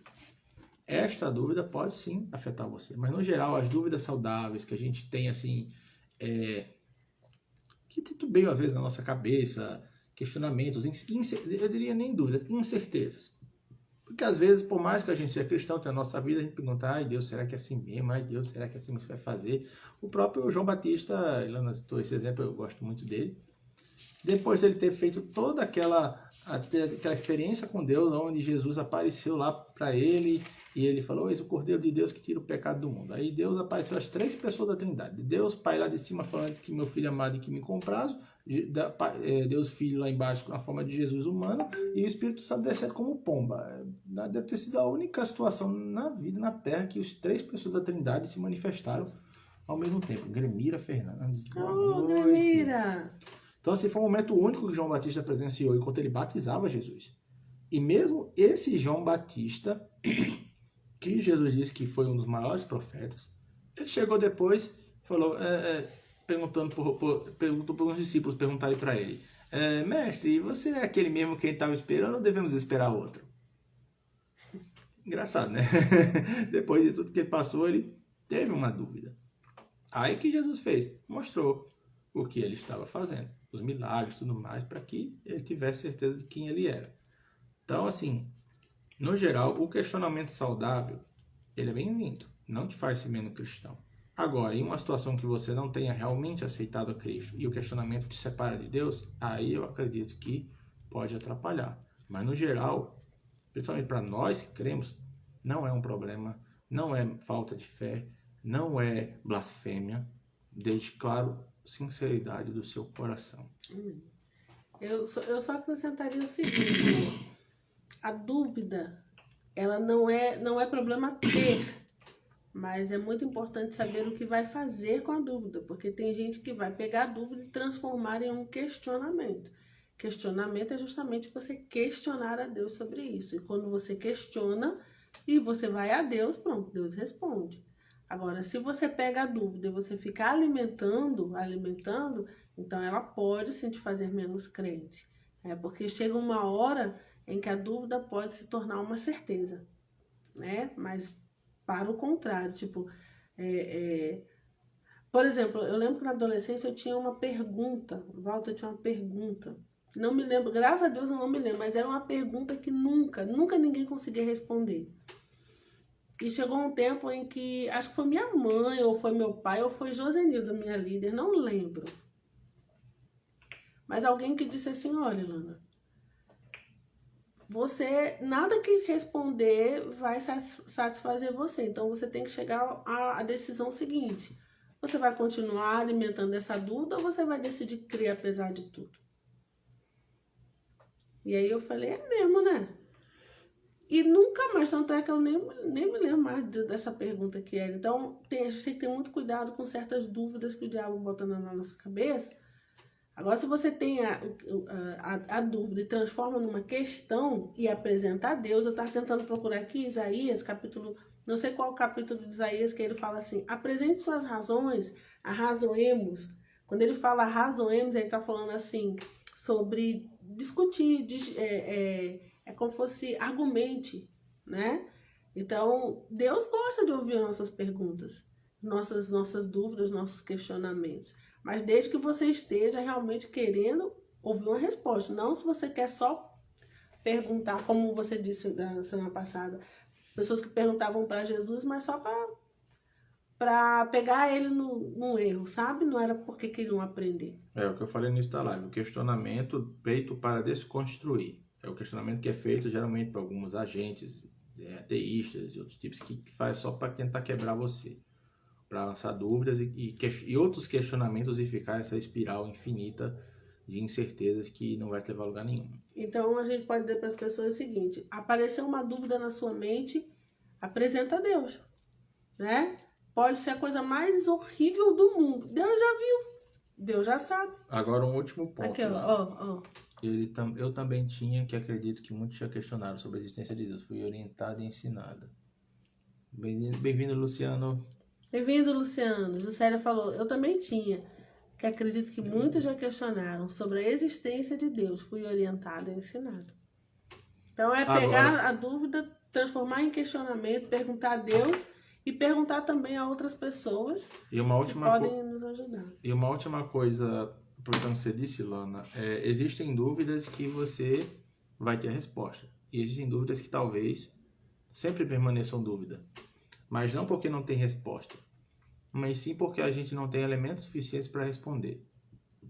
esta dúvida pode sim afetar você. Mas, no geral, as dúvidas saudáveis que a gente tem, assim, que titubeiam às vezes na nossa cabeça, questionamentos, eu diria nem dúvidas, incertezas. Porque às vezes, por mais que a gente seja cristão, tem a nossa vida, a gente pergunta, ai Deus, será que é assim mesmo? Ai Deus, será que é assim que você vai fazer? O próprio João Batista, Ilana citou esse exemplo, eu gosto muito dele. Depois de ele ter feito toda aquela experiência com Deus, onde Jesus apareceu lá para ele, e ele falou, eis o Cordeiro de Deus que tira o pecado do mundo. Aí Deus apareceu às 3 pessoas da Trindade. Deus Pai lá de cima falando que meu filho amado e que me comprazo, Deus Filho lá embaixo na forma de Jesus humano, e o Espírito Santo descendo como pomba. Deve ter sido a única situação na vida, na Terra, que os 3 pessoas da Trindade se manifestaram ao mesmo tempo. Gremira Fernandes. Gremira! Então, assim, foi um momento único que João Batista presenciou enquanto ele batizava Jesus. E mesmo esse João Batista, que Jesus disse que foi um dos maiores profetas, ele chegou depois, falou, perguntou para os discípulos perguntarem para ele, mestre, você é aquele mesmo que ele estava esperando ou devemos esperar outro? Engraçado, né? Depois de tudo que ele passou, ele teve uma dúvida. Aí que Jesus fez? Mostrou o que ele estava fazendo, os milagres e tudo mais, para que ele tivesse certeza de quem ele era. Então, assim, no geral, o questionamento saudável, ele é bem-vindo, não te faz ser menos cristão. Agora, em uma situação que você não tenha realmente aceitado a Cristo e o questionamento te separa de Deus, aí eu acredito que pode atrapalhar. Mas, no geral, principalmente para nós que cremos, não é um problema, não é falta de fé, não é blasfêmia, desde, claro, sinceridade do seu coração. Eu só acrescentaria o seguinte, a dúvida, ela não é problema ter, mas é muito importante saber o que vai fazer com a dúvida, porque tem gente que vai pegar a dúvida e transformar em um questionamento. Questionamento é justamente você questionar a Deus sobre isso, e quando você questiona e você vai a Deus, pronto, Deus responde. Agora, se você pega a dúvida e você fica alimentando, então ela pode sim te fazer menos crente. Porque chega uma hora em que a dúvida pode se tornar uma certeza, né? Mas para o contrário, tipo, por exemplo, eu lembro que na adolescência eu tinha uma pergunta, Walter tinha uma pergunta, não me lembro, graças a Deus eu não me lembro, mas era uma pergunta que nunca ninguém conseguia responder. E chegou um tempo em que, acho que foi minha mãe, ou foi meu pai, ou foi Josenilda, minha líder, não lembro. Mas alguém que disse assim, olha, Ilana, você, nada que responder vai satisfazer você. Então, você tem que chegar à decisão seguinte. Você vai continuar alimentando essa dúvida ou você vai decidir crer apesar de tudo? E aí eu falei, é mesmo, né? E nunca mais, tanto é que eu nem me lembro mais dessa pergunta que era. Então, a gente tem que ter muito cuidado com certas dúvidas que o diabo bota na nossa cabeça. Agora, se você tem a dúvida e transforma numa questão e apresenta a Deus, eu estava tentando procurar aqui Isaías, capítulo, não sei qual capítulo de Isaías, que ele fala assim, apresente suas razões, arrazoemos. Quando ele fala arrazoemos, ele está falando assim, sobre discutir, é como se fosse argumente, né? Então, Deus gosta de ouvir nossas perguntas, nossas dúvidas, nossos questionamentos. Mas desde que você esteja realmente querendo ouvir uma resposta. Não se você quer só perguntar, como você disse na semana passada, pessoas que perguntavam para Jesus, mas só para pegar ele num erro, sabe? Não era porque queriam aprender. É o que eu falei no início da live, o questionamento feito para desconstruir. É o questionamento que é feito geralmente por alguns agentes, ateístas e outros tipos, que faz só para tentar quebrar você, para lançar dúvidas e outros questionamentos e ficar essa espiral infinita de incertezas que não vai te levar a lugar nenhum. Então a gente pode dizer para as pessoas o seguinte, apareceu uma dúvida na sua mente, apresenta a Deus, né? Pode ser a coisa mais horrível do mundo, Deus já viu, Deus já sabe. Agora um último ponto. Aquela, Eu também tinha, que acredito que muitos já questionaram sobre a existência de Deus, fui orientada e ensinada. Bem-vindo, Luciano. Bem-vindo, Luciano. Juscelia falou, eu também tinha, que acredito que muitos já questionaram sobre a existência de Deus. Fui orientada e ensinada. Então é pegar a dúvida, transformar em questionamento, perguntar a Deus e perguntar também a outras pessoas que podem nos ajudar. E uma última coisa, aproveitando o que você disse, Lana, existem dúvidas que você vai ter a resposta. E existem dúvidas que talvez sempre permaneçam dúvida. Mas não porque não tem resposta, mas sim porque a gente não tem elementos suficientes para responder.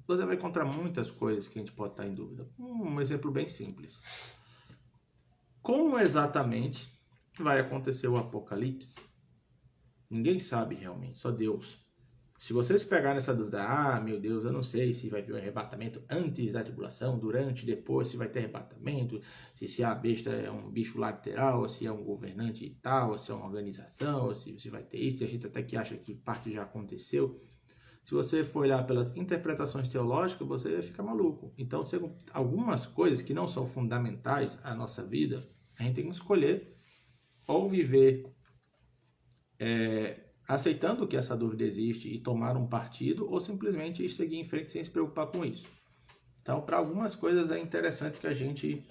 você vai encontrar muitas coisas que a gente pode estar em dúvida. Um exemplo bem simples. Como exatamente vai acontecer o apocalipse? Ninguém sabe realmente, só Deus. Se você se pegar nessa dúvida, meu Deus, eu não sei se vai ter um arrebatamento antes da tribulação, durante, depois, se vai ter arrebatamento, se a besta é um bicho lateral, ou se é um governante e tal, ou se é uma organização, ou se vai ter isso, e a gente até que acha que parte já aconteceu. Se você for olhar pelas interpretações teológicas, você fica maluco. Então, algumas coisas que não são fundamentais à nossa vida, a gente tem que escolher ou viver aceitando que essa dúvida existe e tomar um partido, ou simplesmente seguir em frente sem se preocupar com isso. Então, para algumas coisas é interessante que a gente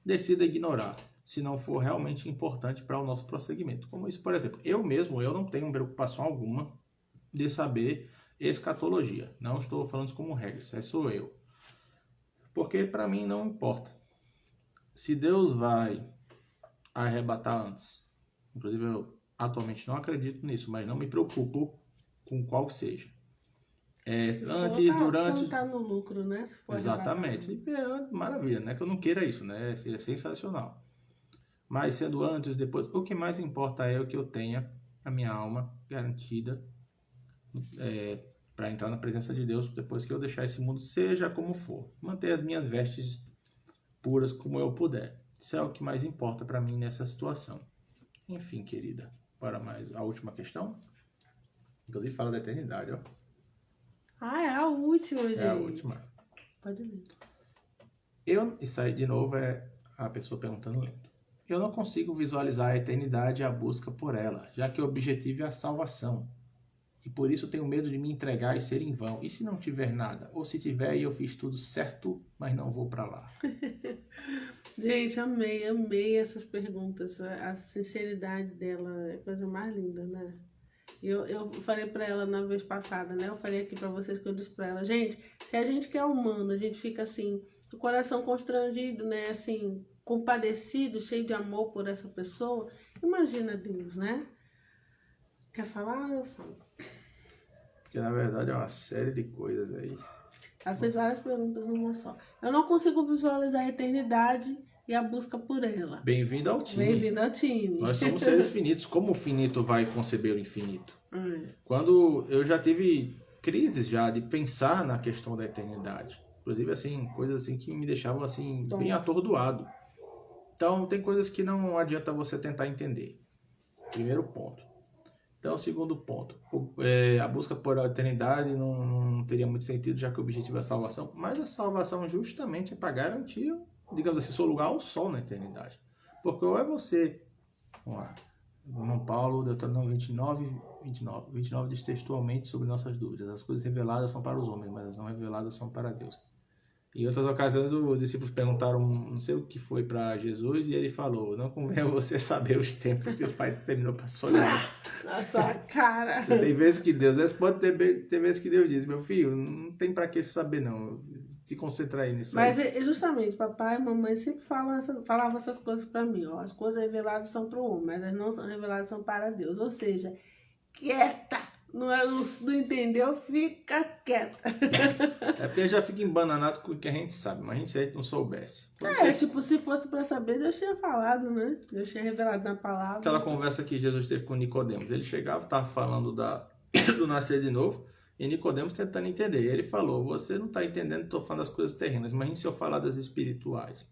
decida ignorar, se não for realmente importante para o nosso prosseguimento. Como isso, por exemplo, eu não tenho preocupação alguma de saber escatologia. Não estou falando isso como regra, isso sou eu. Porque para mim não importa. Se Deus vai arrebatar antes, inclusive eu atualmente não acredito nisso, mas não me preocupo com qual que seja. Antes, durante... tá no lucro, né? Se for exatamente. Maravilha, né? Que eu não queira isso, né? Seria sensacional. Mas sendo antes, depois, o que mais importa é o que eu tenha a minha alma garantida para entrar na presença de Deus depois que eu deixar esse mundo, seja como for. Manter as minhas vestes puras como eu puder. Isso é o que mais importa para mim nessa situação. Enfim, querida, para mais a última questão. Inclusive fala da eternidade, ó. É a última, gente. É a última. Pode ler. Isso aí de novo é a pessoa perguntando lento. Eu não consigo visualizar a eternidade e a busca por ela, já que o objetivo é a salvação. E por isso tenho medo de me entregar e ser em vão. E se não tiver nada? Ou se tiver e eu fiz tudo certo, mas não vou para lá? Gente, amei essas perguntas. A sinceridade dela é a coisa mais linda, né? Eu falei pra ela na vez passada, né? Eu falei aqui pra vocês que eu disse pra ela, gente, se a gente que é humano, a gente fica assim, o coração constrangido, né? Assim, compadecido, cheio de amor por essa pessoa, imagina Deus, né? Quer falar? Eu falo. Porque na verdade é uma série de coisas aí. Ela fez várias perguntas numa só. Eu não consigo visualizar a eternidade e a busca por ela. Bem-vindo ao time. Bem-vindo ao time. Nós somos seres finitos. Como o finito vai conceber o infinito? Quando eu já tive crises já de pensar na questão da eternidade. Inclusive, assim, coisas assim que me deixavam assim, bem atordoado. Então, tem coisas que não adianta você tentar entender. Primeiro ponto. Então, segundo ponto, a busca por a eternidade não teria muito sentido, já que o objetivo é a salvação. Mas a salvação justamente é para garantir, digamos assim, seu lugar ao sol na eternidade. Porque ou é você, vamos lá, João Paulo, Deuteronômio 29 diz textualmente sobre nossas dúvidas. As coisas reveladas são para os homens, mas as não reveladas são para Deus. Em outras ocasiões, os discípulos perguntaram, não sei o que foi para Jesus, e ele falou, não convém a você saber os tempos que o Pai determinou para sua vida. Na sua cara. Tem vezes que Deus, pode ter vezes que Deus diz, meu filho, não tem para que saber não, se concentrar aí nisso. Mas justamente, papai e mamãe sempre falavam essas coisas para mim, ó, as coisas reveladas são para o homem, mas as não reveladas são para Deus, ou seja, quieta. Não entendeu? Fica quieta. É porque já fica embananado com o que a gente sabe, mas se a gente não soubesse. Tipo, se fosse para saber, Deus tinha falado, né? Deus tinha revelado na palavra. Aquela conversa que Jesus teve com Nicodemos. Ele chegava, estava falando do nascer de novo, e Nicodemos tentando entender. Ele falou, você não está entendendo, estou falando das coisas terrenas, imagine se eu falar das espirituais.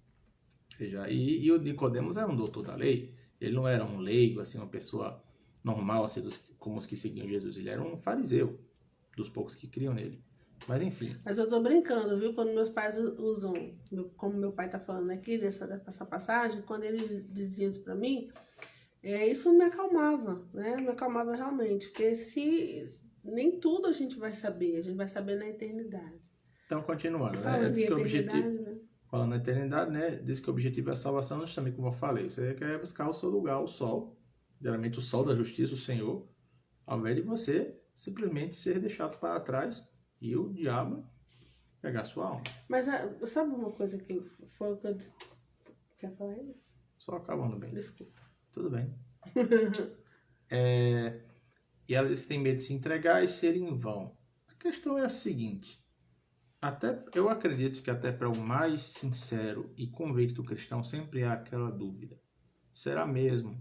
Veja, e o Nicodemos era um doutor da lei, ele não era um leigo, assim, uma pessoa normal, assim, como os que seguiam Jesus. Ele era um fariseu, dos poucos que criam nele. Mas enfim. Mas eu tô brincando, viu? Quando meus pais usam, como meu pai tá falando aqui, dessa passagem, quando eles diziam isso pra mim, isso me acalmava, né? Me acalmava realmente. Porque nem tudo a gente vai saber na eternidade. Então, continuando, falando diz que o objetivo, né? Falando na eternidade, né? Diz que o objetivo é a salvação, justamente como eu falei. Você quer buscar o seu lugar, o sol. Geralmente o sol da justiça, o Senhor, ao invés de você simplesmente ser deixado para trás e o diabo pegar sua alma. Mas sabe uma coisa que foi o que eu disse? Quer falar ainda? Só acabando bem. Desculpa. Tudo bem. E ela diz que tem medo de se entregar e ser em vão. A questão é a seguinte. eu acredito que até para o mais sincero e convicto cristão sempre há aquela dúvida. Será mesmo?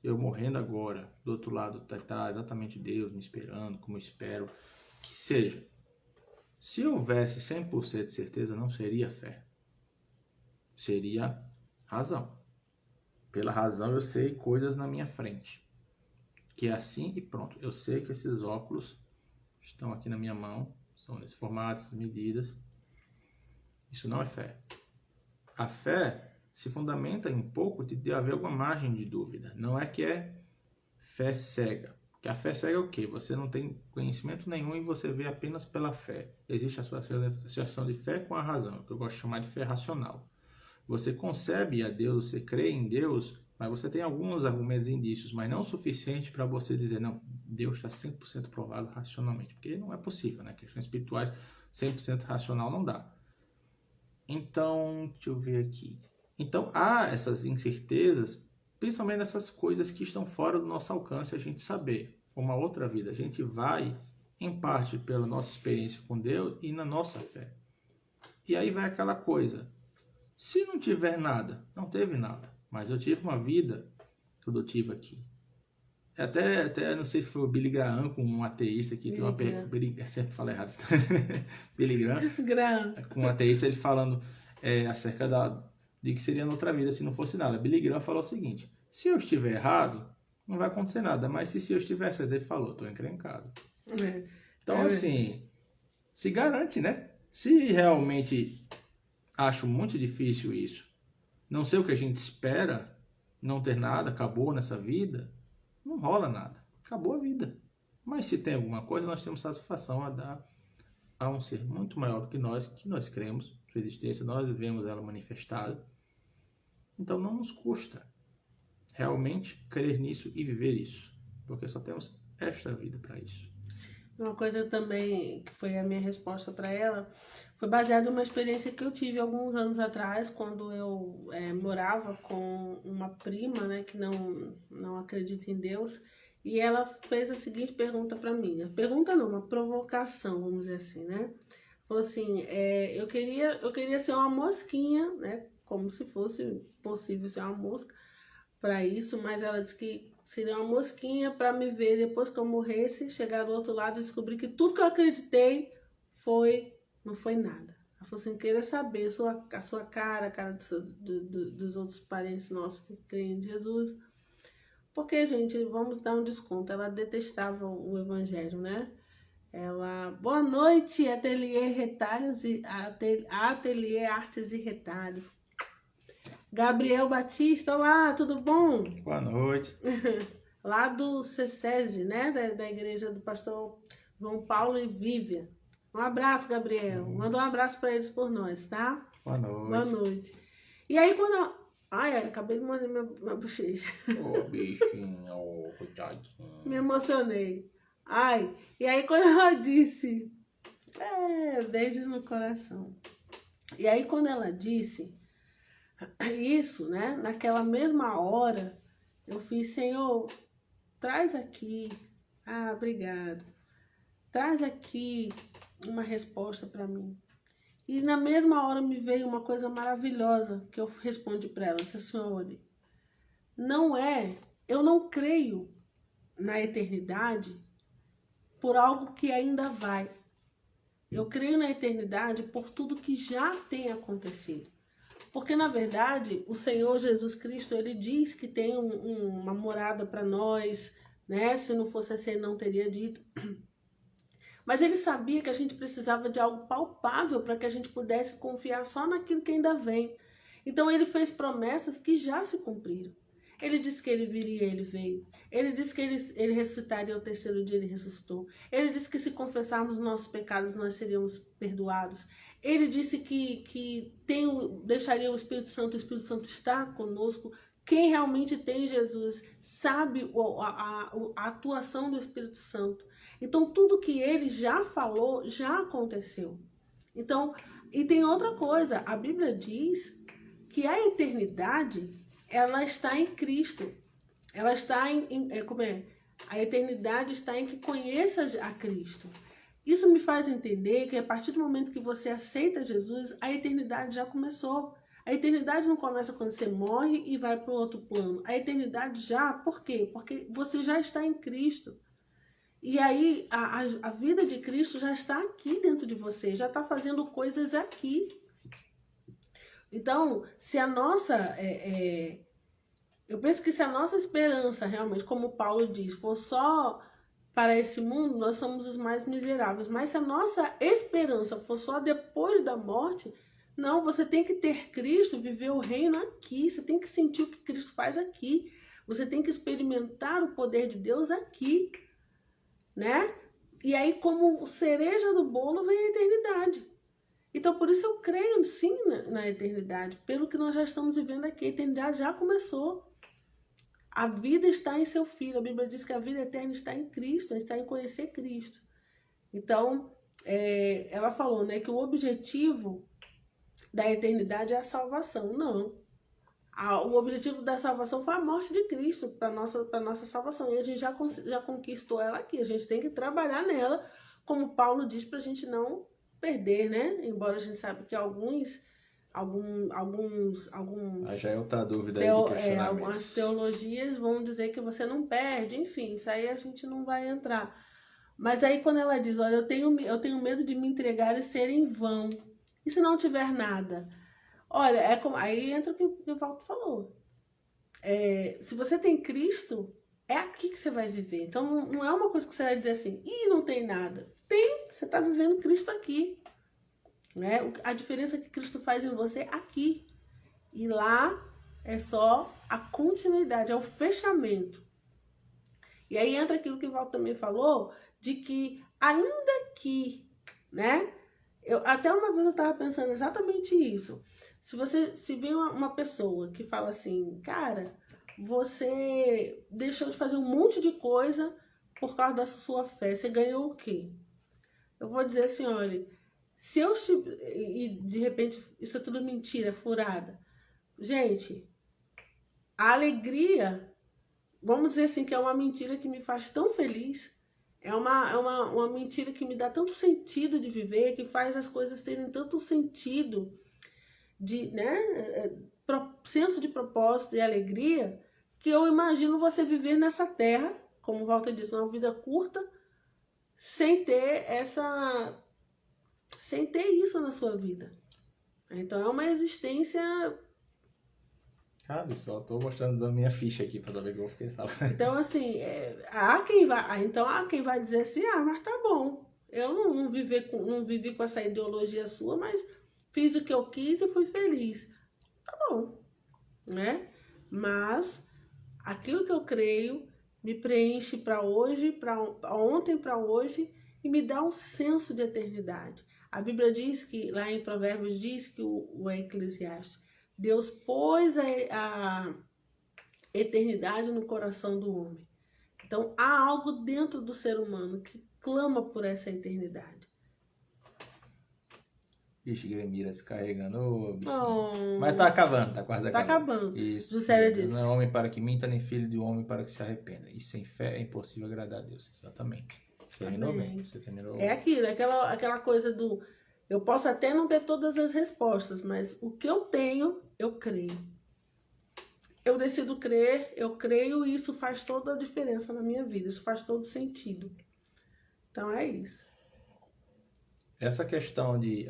Eu morrendo agora, do outro lado está exatamente Deus me esperando, como eu espero que seja. Se houvesse 100% de certeza, não seria fé. Seria razão. Pela razão eu sei coisas na minha frente. Que é assim e pronto. Eu sei que esses óculos estão aqui na minha mão, são nesse formato, essas medidas. Isso não é fé. A fé se fundamenta em um pouco de haver alguma margem de dúvida. Não é que é fé cega. Porque a fé cega é o quê? Você não tem conhecimento nenhum e você vê apenas pela fé. Existe a associação de fé com a razão, que eu gosto de chamar de fé racional. Você concebe a Deus, você crê em Deus, mas você tem alguns argumentos e indícios, mas não o suficiente para você dizer, não, Deus está 100% provado racionalmente. Porque não é possível, né? Questões espirituais, 100% racional não dá. Então, deixa eu ver aqui. Então, há essas incertezas, principalmente nessas coisas que estão fora do nosso alcance a gente saber. Uma outra vida. A gente vai, em parte, pela nossa experiência com Deus e na nossa fé. E aí vai aquela coisa. Se não tiver nada, não teve nada. Mas eu tive uma vida, tudo eu tive aqui. Até não sei se foi o Billy Graham com um ateísta que tem uma pergunta. Sempre falo errado. Billy Graham. Com um ateísta, ele falando acerca de que seria noutra vida se não fosse nada. Billy Graham falou o seguinte: se eu estiver errado, não vai acontecer nada. Mas se eu estiver certo, ele falou, estou encrencado. Então, assim, se garante, né? Se realmente acho muito difícil isso, não sei o que a gente espera, não ter nada, acabou nessa vida, não rola nada. Acabou a vida. Mas se tem alguma coisa, nós temos satisfação a dar a um ser muito maior do que nós cremos, sua existência, nós vivemos ela manifestada. Então não nos custa realmente crer nisso e viver isso, porque só temos esta vida para isso. Uma coisa também que foi a minha resposta para ela foi baseada em uma experiência que eu tive alguns anos atrás, quando eu morava com uma prima, né, que não acredita em Deus, e ela fez a seguinte pergunta para mim. Pergunta não, uma provocação, vamos dizer assim, né? Falou assim, eu queria ser uma mosquinha, né? Como se fosse possível ser uma mosca para isso, mas ela disse que seria uma mosquinha para me ver depois que eu morresse, chegar do outro lado e descobrir que tudo que eu acreditei não foi nada. Ela falou assim, queria saber a sua cara, a cara dos outros parentes nossos que creem em Jesus. Porque, gente, vamos dar um desconto, ela detestava o evangelho, né? Ela, boa noite, Ateliê Retalhos e Ateliê Artes e Retalhos. Gabriel Batista, olá, tudo bom? Boa noite. Lá do CESESE, né? Da igreja do pastor João Paulo e Vivian. Um abraço, Gabriel. Manda um abraço para eles por nós, tá? Boa noite. Boa noite. E aí, quando eu... Ai, acabei de morder minha bochecha. Ô, bichinho, coitadinho. Me emocionei. Ai, e aí quando ela disse... beijo no coração. E aí quando ela disse... Isso, né? Naquela mesma hora, eu fiz, Senhor, traz aqui. Obrigado. Traz aqui uma resposta para mim. E na mesma hora me veio uma coisa maravilhosa que eu respondi para ela. Disse, Senhor, eu não creio na eternidade por algo que ainda vai. Eu creio na eternidade por tudo que já tem acontecido. Porque, na verdade, o Senhor Jesus Cristo, ele diz que tem uma morada para nós, né? Se não fosse assim, ele não teria dito. Mas ele sabia que a gente precisava de algo palpável para que a gente pudesse confiar só naquilo que ainda vem. Então, ele fez promessas que já se cumpriram. Ele disse que ele viria, ele veio. Ele disse que ele ressuscitaria ao terceiro dia, ele ressuscitou. Ele disse que se confessarmos nossos pecados, nós seríamos perdoados. Ele disse que deixaria o Espírito Santo está conosco. Quem realmente tem Jesus sabe a atuação do Espírito Santo. Então, tudo que ele já falou, já aconteceu. Então, e tem outra coisa, a Bíblia diz que a eternidade, ela está em Cristo. Ela está a eternidade está em que conheça a Cristo. Isso me faz entender que a partir do momento que você aceita Jesus, a eternidade já começou. A eternidade não começa quando você morre e vai para o outro plano. A eternidade já, por quê? Porque você já está em Cristo. E aí a vida de Cristo já está aqui dentro de você, já está fazendo coisas aqui. Então, se a nossa... eu penso que se a nossa esperança realmente, como Paulo diz, for só para esse mundo, nós somos os mais miseráveis. Mas se a nossa esperança for só depois da morte, não, você tem que ter Cristo, viver o reino aqui. Você tem que sentir o que Cristo faz aqui. Você tem que experimentar o poder de Deus aqui, né? E aí, como cereja do bolo, vem a eternidade. Então, por isso eu creio sim na eternidade, pelo que nós já estamos vivendo aqui. A eternidade já começou. A vida está em seu Filho. A Bíblia diz que a vida eterna está em Cristo, está em conhecer Cristo. Então, ela falou, né, que o objetivo da eternidade é a salvação. Não. O objetivo da salvação foi a morte de Cristo para nossa salvação. E a gente já conquistou ela aqui. A gente tem que trabalhar nela, como Paulo diz, para a gente não perder, né? Embora a gente saiba que alguns já é outra dúvida aí de questionamentos. Algumas teologias vão dizer que você não perde, enfim, isso aí a gente não vai entrar. Mas aí quando ela diz, olha, eu tenho medo de me entregar e ser em vão. E se não tiver nada? Olha, aí entra o que o Valdo falou. Se você tem Cristo, é aqui que você vai viver. Então não é uma coisa que você vai dizer assim, não tem nada. Tem, você está vivendo Cristo aqui. Né? A diferença que Cristo faz em você aqui. E lá é só a continuidade, é o fechamento. E aí entra aquilo que o Valdo também falou, de que ainda que, né? Até uma vez eu estava pensando exatamente isso. Se vê uma pessoa que fala assim, cara, você deixou de fazer um monte de coisa por causa da sua fé, você ganhou o quê? Eu vou dizer assim, olha, se eu e de repente isso é tudo mentira, furada. Gente, a alegria, vamos dizer assim, que é uma mentira que me faz tão feliz, é uma mentira que me dá tanto sentido de viver, que faz as coisas terem tanto sentido, né, senso de propósito e alegria, que eu imagino você viver nessa terra, como o Walter disse, uma vida curta, sem ter isso na sua vida. Então é uma existência... Cabe, só tô mostrando da minha ficha aqui para saber o que eu fiquei falando. Então, assim, há quem vai dizer assim, mas tá bom, eu não vivi com essa ideologia sua, mas fiz o que eu quis e fui feliz. Tá bom, né? Mas aquilo que eu creio me preenche para hoje, para ontem, para hoje, e me dá um senso de eternidade. A Bíblia diz que, lá em Provérbios, diz que o Eclesiastes, Deus pôs a eternidade no coração do homem. Então, há algo dentro do ser humano que clama por essa eternidade. Ixi, Gremira se carregando. Mas tá acabando, tá quase acabando. Tá acabando. Isso. Juscelia disse. Não é homem para que minta, nem filho de homem para que se arrependa. E sem fé é impossível agradar a Deus. Exatamente. Você terminou bem. Você terminou... É aquilo, aquela coisa do... Eu posso até não ter todas as respostas, mas o que eu tenho, eu creio. Eu decido crer, eu creio e isso faz toda a diferença na minha vida. Isso faz todo sentido. Então é isso. Essa questão de,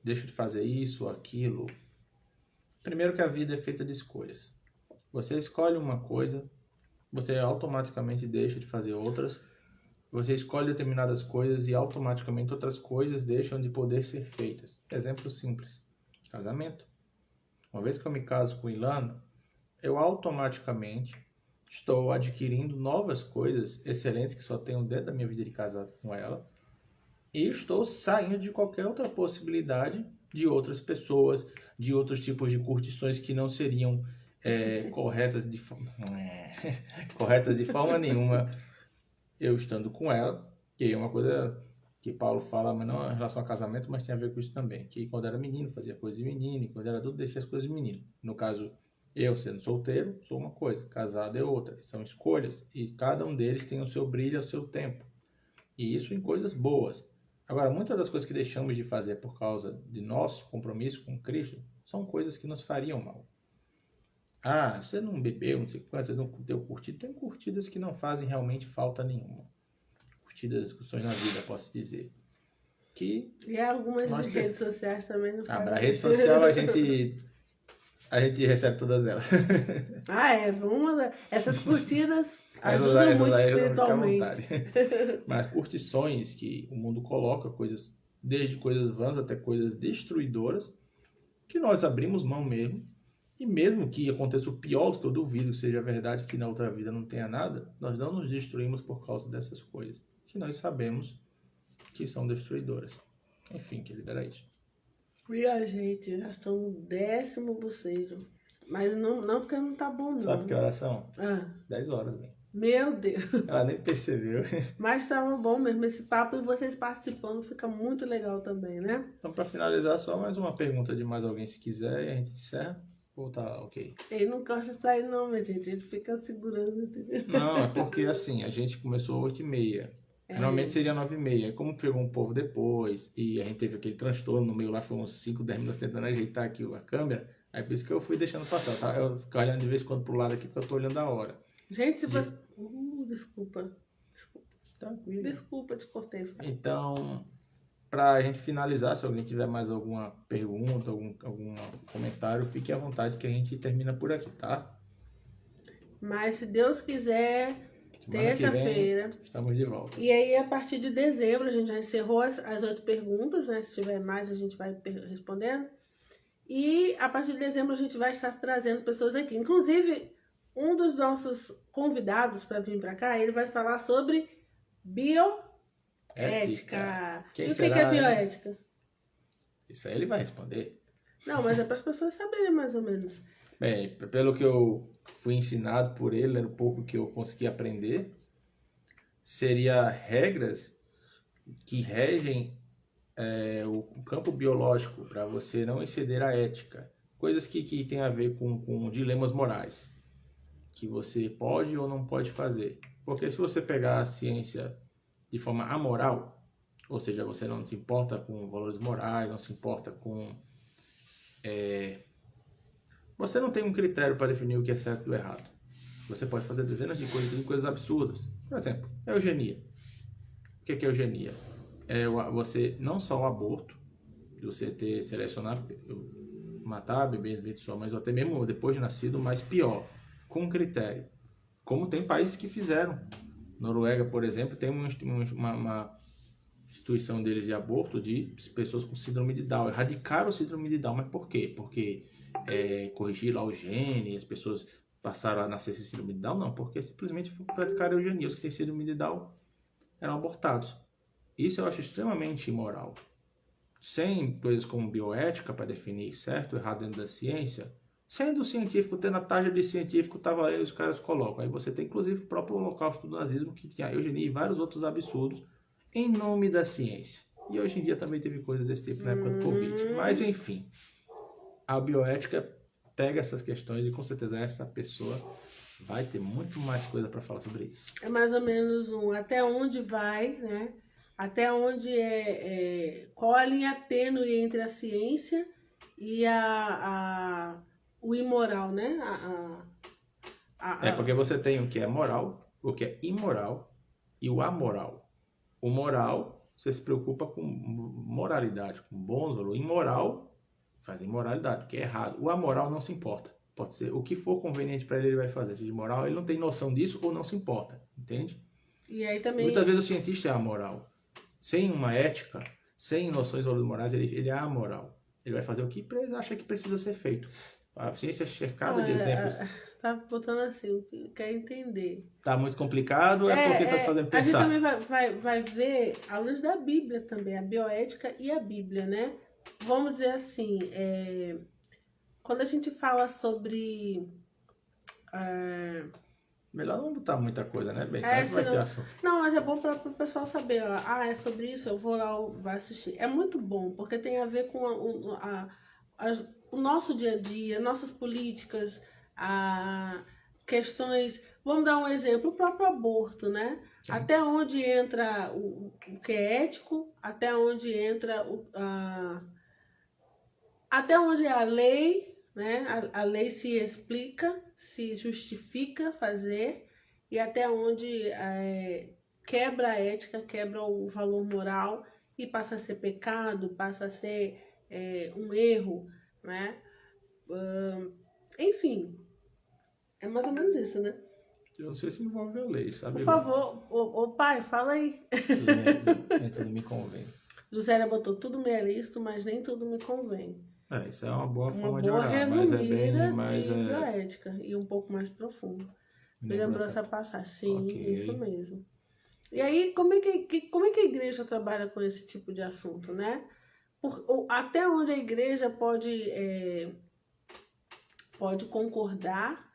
deixa de fazer isso ou aquilo. Primeiro que a vida é feita de escolhas. Você escolhe uma coisa, você automaticamente deixa de fazer outras. Você escolhe determinadas coisas e automaticamente outras coisas deixam de poder ser feitas. Exemplo simples. Casamento. Uma vez que eu me caso com Ilana, eu automaticamente estou adquirindo novas coisas excelentes que só tenho dentro da minha vida de casado com ela. E estou saindo de qualquer outra possibilidade de outras pessoas, de outros tipos de curtições que não seriam corretas de forma nenhuma. Eu estando com ela, que é uma coisa que Paulo fala, mas não em relação a casamento, mas tem a ver com isso também, que quando era menino fazia coisa de menino, e quando era adulto deixava as coisas de menino. No caso, eu sendo solteiro, sou uma coisa, casado é outra. São escolhas, e cada um deles tem o seu brilho, o seu tempo. E isso em coisas boas. Agora, muitas das coisas que deixamos de fazer por causa de nosso compromisso com Cristo são coisas que nos fariam mal. Ah, você não bebeu, não sei quanto, não deu curtida. Tem curtidas que não fazem realmente falta nenhuma. Curtidas, discussões na vida, posso dizer. E algumas de redes sociais também não fazem. Na rede social a gente recebe todas elas. Vamos lá. Essas curtidas ajudam muito espiritualmente. Mas curtições que o mundo coloca, desde coisas vãs até coisas destruidoras, que nós abrimos mão mesmo. E mesmo que aconteça o pior, que eu duvido que seja verdade, que na outra vida não tenha nada, nós não nos destruímos por causa dessas coisas, que nós sabemos que são destruidoras. Enfim, querida, era isso. E a gente, já estão no 10º bocejo. Mas não porque não tá bom, não. Sabe que horas são? 10 horas, né? Meu Deus. Ela nem percebeu. Mas estava bom mesmo esse papo e vocês participando fica muito legal também, né? Então, para finalizar, só mais uma pergunta de mais alguém, se quiser, e a gente encerra. Ou tá ok? Ele não gosta de sair não, minha gente. Ele fica segurando assim. Não, é porque assim, a gente começou às 8h30. Normalmente seria 9h30. Como pegou um povo depois e a gente teve aquele transtorno no meio lá, foi uns 5, 10 minutos tentando ajeitar aqui a câmera. Aí por isso que eu fui deixando passar. Tá? Eu fico olhando de vez em quando pro lado aqui porque eu tô olhando a hora. Gente, se você... Desculpa. Tranquilo. Desculpa, te cortei. Então, pra gente finalizar, se alguém tiver mais alguma pergunta, algum comentário, fique à vontade que a gente termina por aqui, tá? Mas se Deus quiser, terça-feira estamos de volta. E aí, a partir de dezembro, a gente já encerrou as 8 perguntas, né? Se tiver mais, a gente vai respondendo. E a partir de dezembro, a gente vai estar trazendo pessoas aqui. Inclusive, um dos nossos convidados para vir para cá, ele vai falar sobre bioética. E o que é bioética? Isso aí ele vai responder. Não, mas é para as pessoas saberem mais ou menos. Bem, pelo que eu fui ensinado por ele, era um pouco que eu consegui aprender, seria regras que regem o campo biológico para você não exceder a ética. Coisas que tem a ver com dilemas morais, que você pode ou não pode fazer. Porque se você pegar a ciência de forma amoral, ou seja, você não se importa com valores morais, não se importa com... Você não tem um critério para definir o que é certo e o errado. Você pode fazer dezenas de coisas absurdas. Por exemplo, eugenia. O que é eugenia? Você, não só o aborto, de você selecionar, matar bebês de sua mãe, ou até mesmo depois de nascido, mas pior, com critério. Como tem países que fizeram. Noruega, por exemplo, tem uma instituição deles de aborto de pessoas com síndrome de Down. Erradicaram o síndrome de Down. Mas por quê? Porque corrigir lá o gene, as pessoas passaram a nascer sem síndrome de Down? Não, porque simplesmente praticaram eugenia. Os que têm síndrome de Down eram abortados. Isso eu acho extremamente imoral. Sem coisas como bioética para definir certo ou errado dentro da ciência, sendo científico, tendo a taxa de científico, tá valendo, os caras colocam. Aí você tem, inclusive, o próprio Holocausto do nazismo, que tinha eugenia e vários outros absurdos em nome da ciência. E hoje em dia também teve coisas desse tipo na época do Covid. Mas, enfim, a bioética pega essas questões e, com certeza, essa pessoa vai ter muito mais coisa para falar sobre isso. É mais ou menos até onde vai, né? Até onde qual a linha tênue entre a ciência e o imoral, né? Porque você tem o que é moral, o que é imoral e o amoral. O moral, você se preocupa com moralidade, com bons valores. Imoral, faz imoralidade, que é errado. O amoral não se importa. Pode ser o que for conveniente para ele, ele vai fazer. De moral, ele não tem noção disso ou não se importa, entende? E aí também... Muitas vezes o cientista é amoral. Sem uma ética, sem noções de valores morais, ele é amoral. Ele vai fazer o que ele acha que precisa ser feito. A ciência é cercada de exemplos. Tá botando assim, quer entender. Tá muito complicado ou é porque tá fazendo pensar? A gente também vai ver a luz da Bíblia também, a bioética e a Bíblia, né? Vamos dizer assim, quando a gente fala sobre... Melhor não botar muita coisa, né? Bem, sabe que vai ter assunto. Não, mas é bom para o pessoal saber. É sobre isso, eu vou lá, vai assistir. É muito bom, porque tem a ver com o nosso dia a dia, nossas políticas, questões... Vamos dar um exemplo, o próprio aborto, né? Até onde entra o que é ético, até onde entra até onde a lei, né? A lei se explica, se justifica fazer, e até onde quebra a ética, quebra o valor moral e passa a ser pecado, passa a ser um erro, né? Enfim, é mais ou menos isso, né? Eu não sei se envolve a lei, sabe? Por favor, ô pai, fala aí. Tudo me convém. José botou tudo me é lícito, mas nem tudo me convém. Isso é uma boa forma Uma de boa orar, mas é bem resumida mais de bioética e um pouco mais profundo. Me lembrou essa passagem. Sim, Ok. isso mesmo. E aí, como é que a igreja trabalha com esse tipo de assunto, né? Até onde a igreja pode concordar,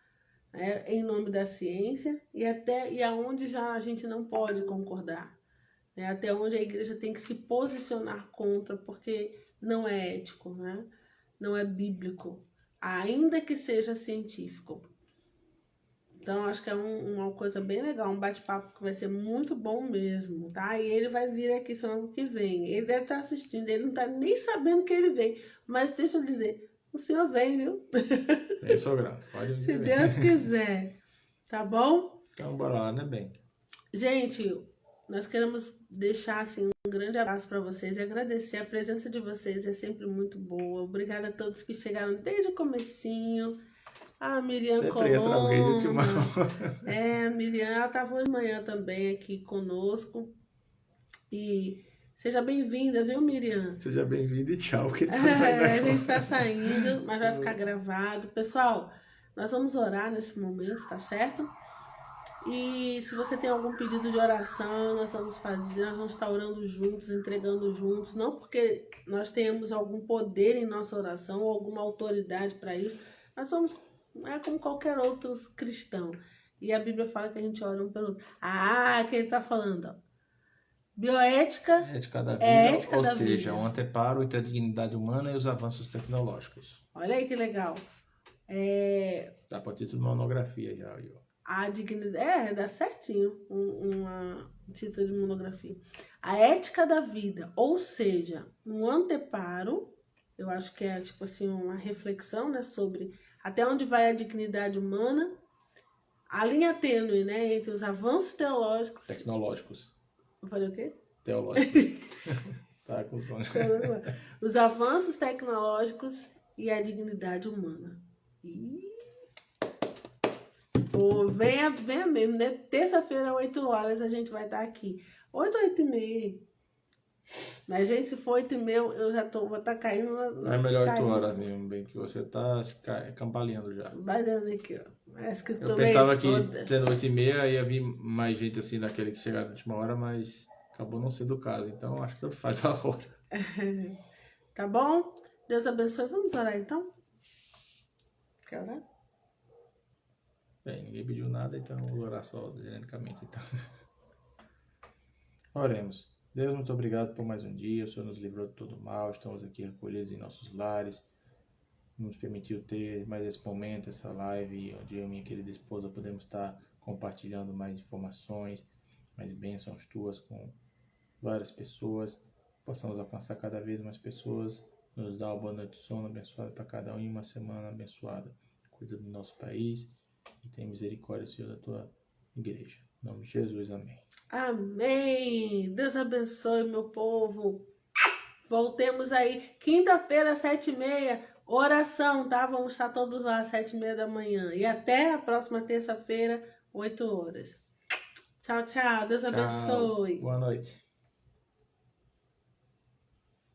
né, em nome da ciência e aonde já a gente não pode concordar, né? Até onde a igreja tem que se posicionar contra, porque não é ético, né? Não é bíblico, ainda que seja científico. Então, acho que é uma coisa bem legal, um bate-papo que vai ser muito bom mesmo, tá? E ele vai vir aqui semana que vem. Ele deve estar assistindo, ele não tá nem sabendo que ele vem. Mas deixa eu dizer, o senhor vem, viu? Eu sou grato, pode vir. Se Deus quiser, tá bom? Então, bora lá, né, bem? Gente, nós queremos deixar, assim, um grande abraço para vocês e agradecer a presença de vocês, é sempre muito boa. Obrigada a todos que chegaram desde o comecinho. A Miriam Sempre entra alguém de última Colonna. A Miriam, ela estava hoje de manhã também aqui conosco. E seja bem-vinda, viu, Miriam? Seja bem-vinda e tchau, porque tá saindo a gente está saindo, mas vai ficar gravado. Pessoal, nós vamos orar nesse momento, tá certo? E se você tem algum pedido de oração, nós vamos estar orando juntos, entregando juntos. Não porque nós tenhamos algum poder em nossa oração ou alguma autoridade para isso. Nós somos como qualquer outro cristão. E a Bíblia fala que a gente ora um pelo outro. Que ele está falando, ó. Bioética ética da vida, ética ou da seja, vida. um anteparo entre a dignidade humana e os avanços tecnológicos. Olha aí que legal. Dá para título de monografia já. A dignidade, dá certinho um título de monografia. A ética da vida, ou seja, um anteparo, eu acho que é tipo assim uma reflexão, né, sobre até onde vai a dignidade humana, a linha tênue, né, entre os avanços teológicos... Tecnológicos. Eu falei o quê? Teológicos. Tá com sono. Os avanços tecnológicos e a dignidade humana. Venha mesmo, né? Terça-feira, 8 horas, a gente vai estar aqui. 8 ou 8h30. A gente, se for 8h30, eu já vou estar caindo. É melhor 8 horas mesmo, bem que você tá se cambaleando já. Vai dando aqui, ó. Parece que eu pensava que sendo 8h30 ia vir mais gente assim daquele que chegaram na última hora, mas acabou não sendo o caso. Então acho que tanto faz a hora. Tá bom? Deus abençoe. Vamos orar então? Quer orar? Bem, ninguém pediu nada, então vamos orar só genericamente. Então. Oremos. Deus, muito obrigado por mais um dia. O Senhor nos livrou de todo mal. Estamos aqui recolhidos em nossos lares. Nos permitiu ter mais esse momento, essa live, onde eu e minha querida esposa podemos estar compartilhando mais informações, mais bênçãos tuas com várias pessoas. Possamos alcançar cada vez mais pessoas. Nos dá uma boa noite de sono abençoada para cada um e uma semana abençoada. Cuida do nosso país. E tem misericórdia, Senhor, da tua igreja. Em nome de Jesus, amém. Amém. Deus abençoe, meu povo. Voltemos aí. Quinta-feira, 7h30, oração, tá? Vamos estar todos lá às 7h30 da manhã. E até a próxima terça-feira, 8 horas. Tchau, tchau. Deus abençoe. Boa noite.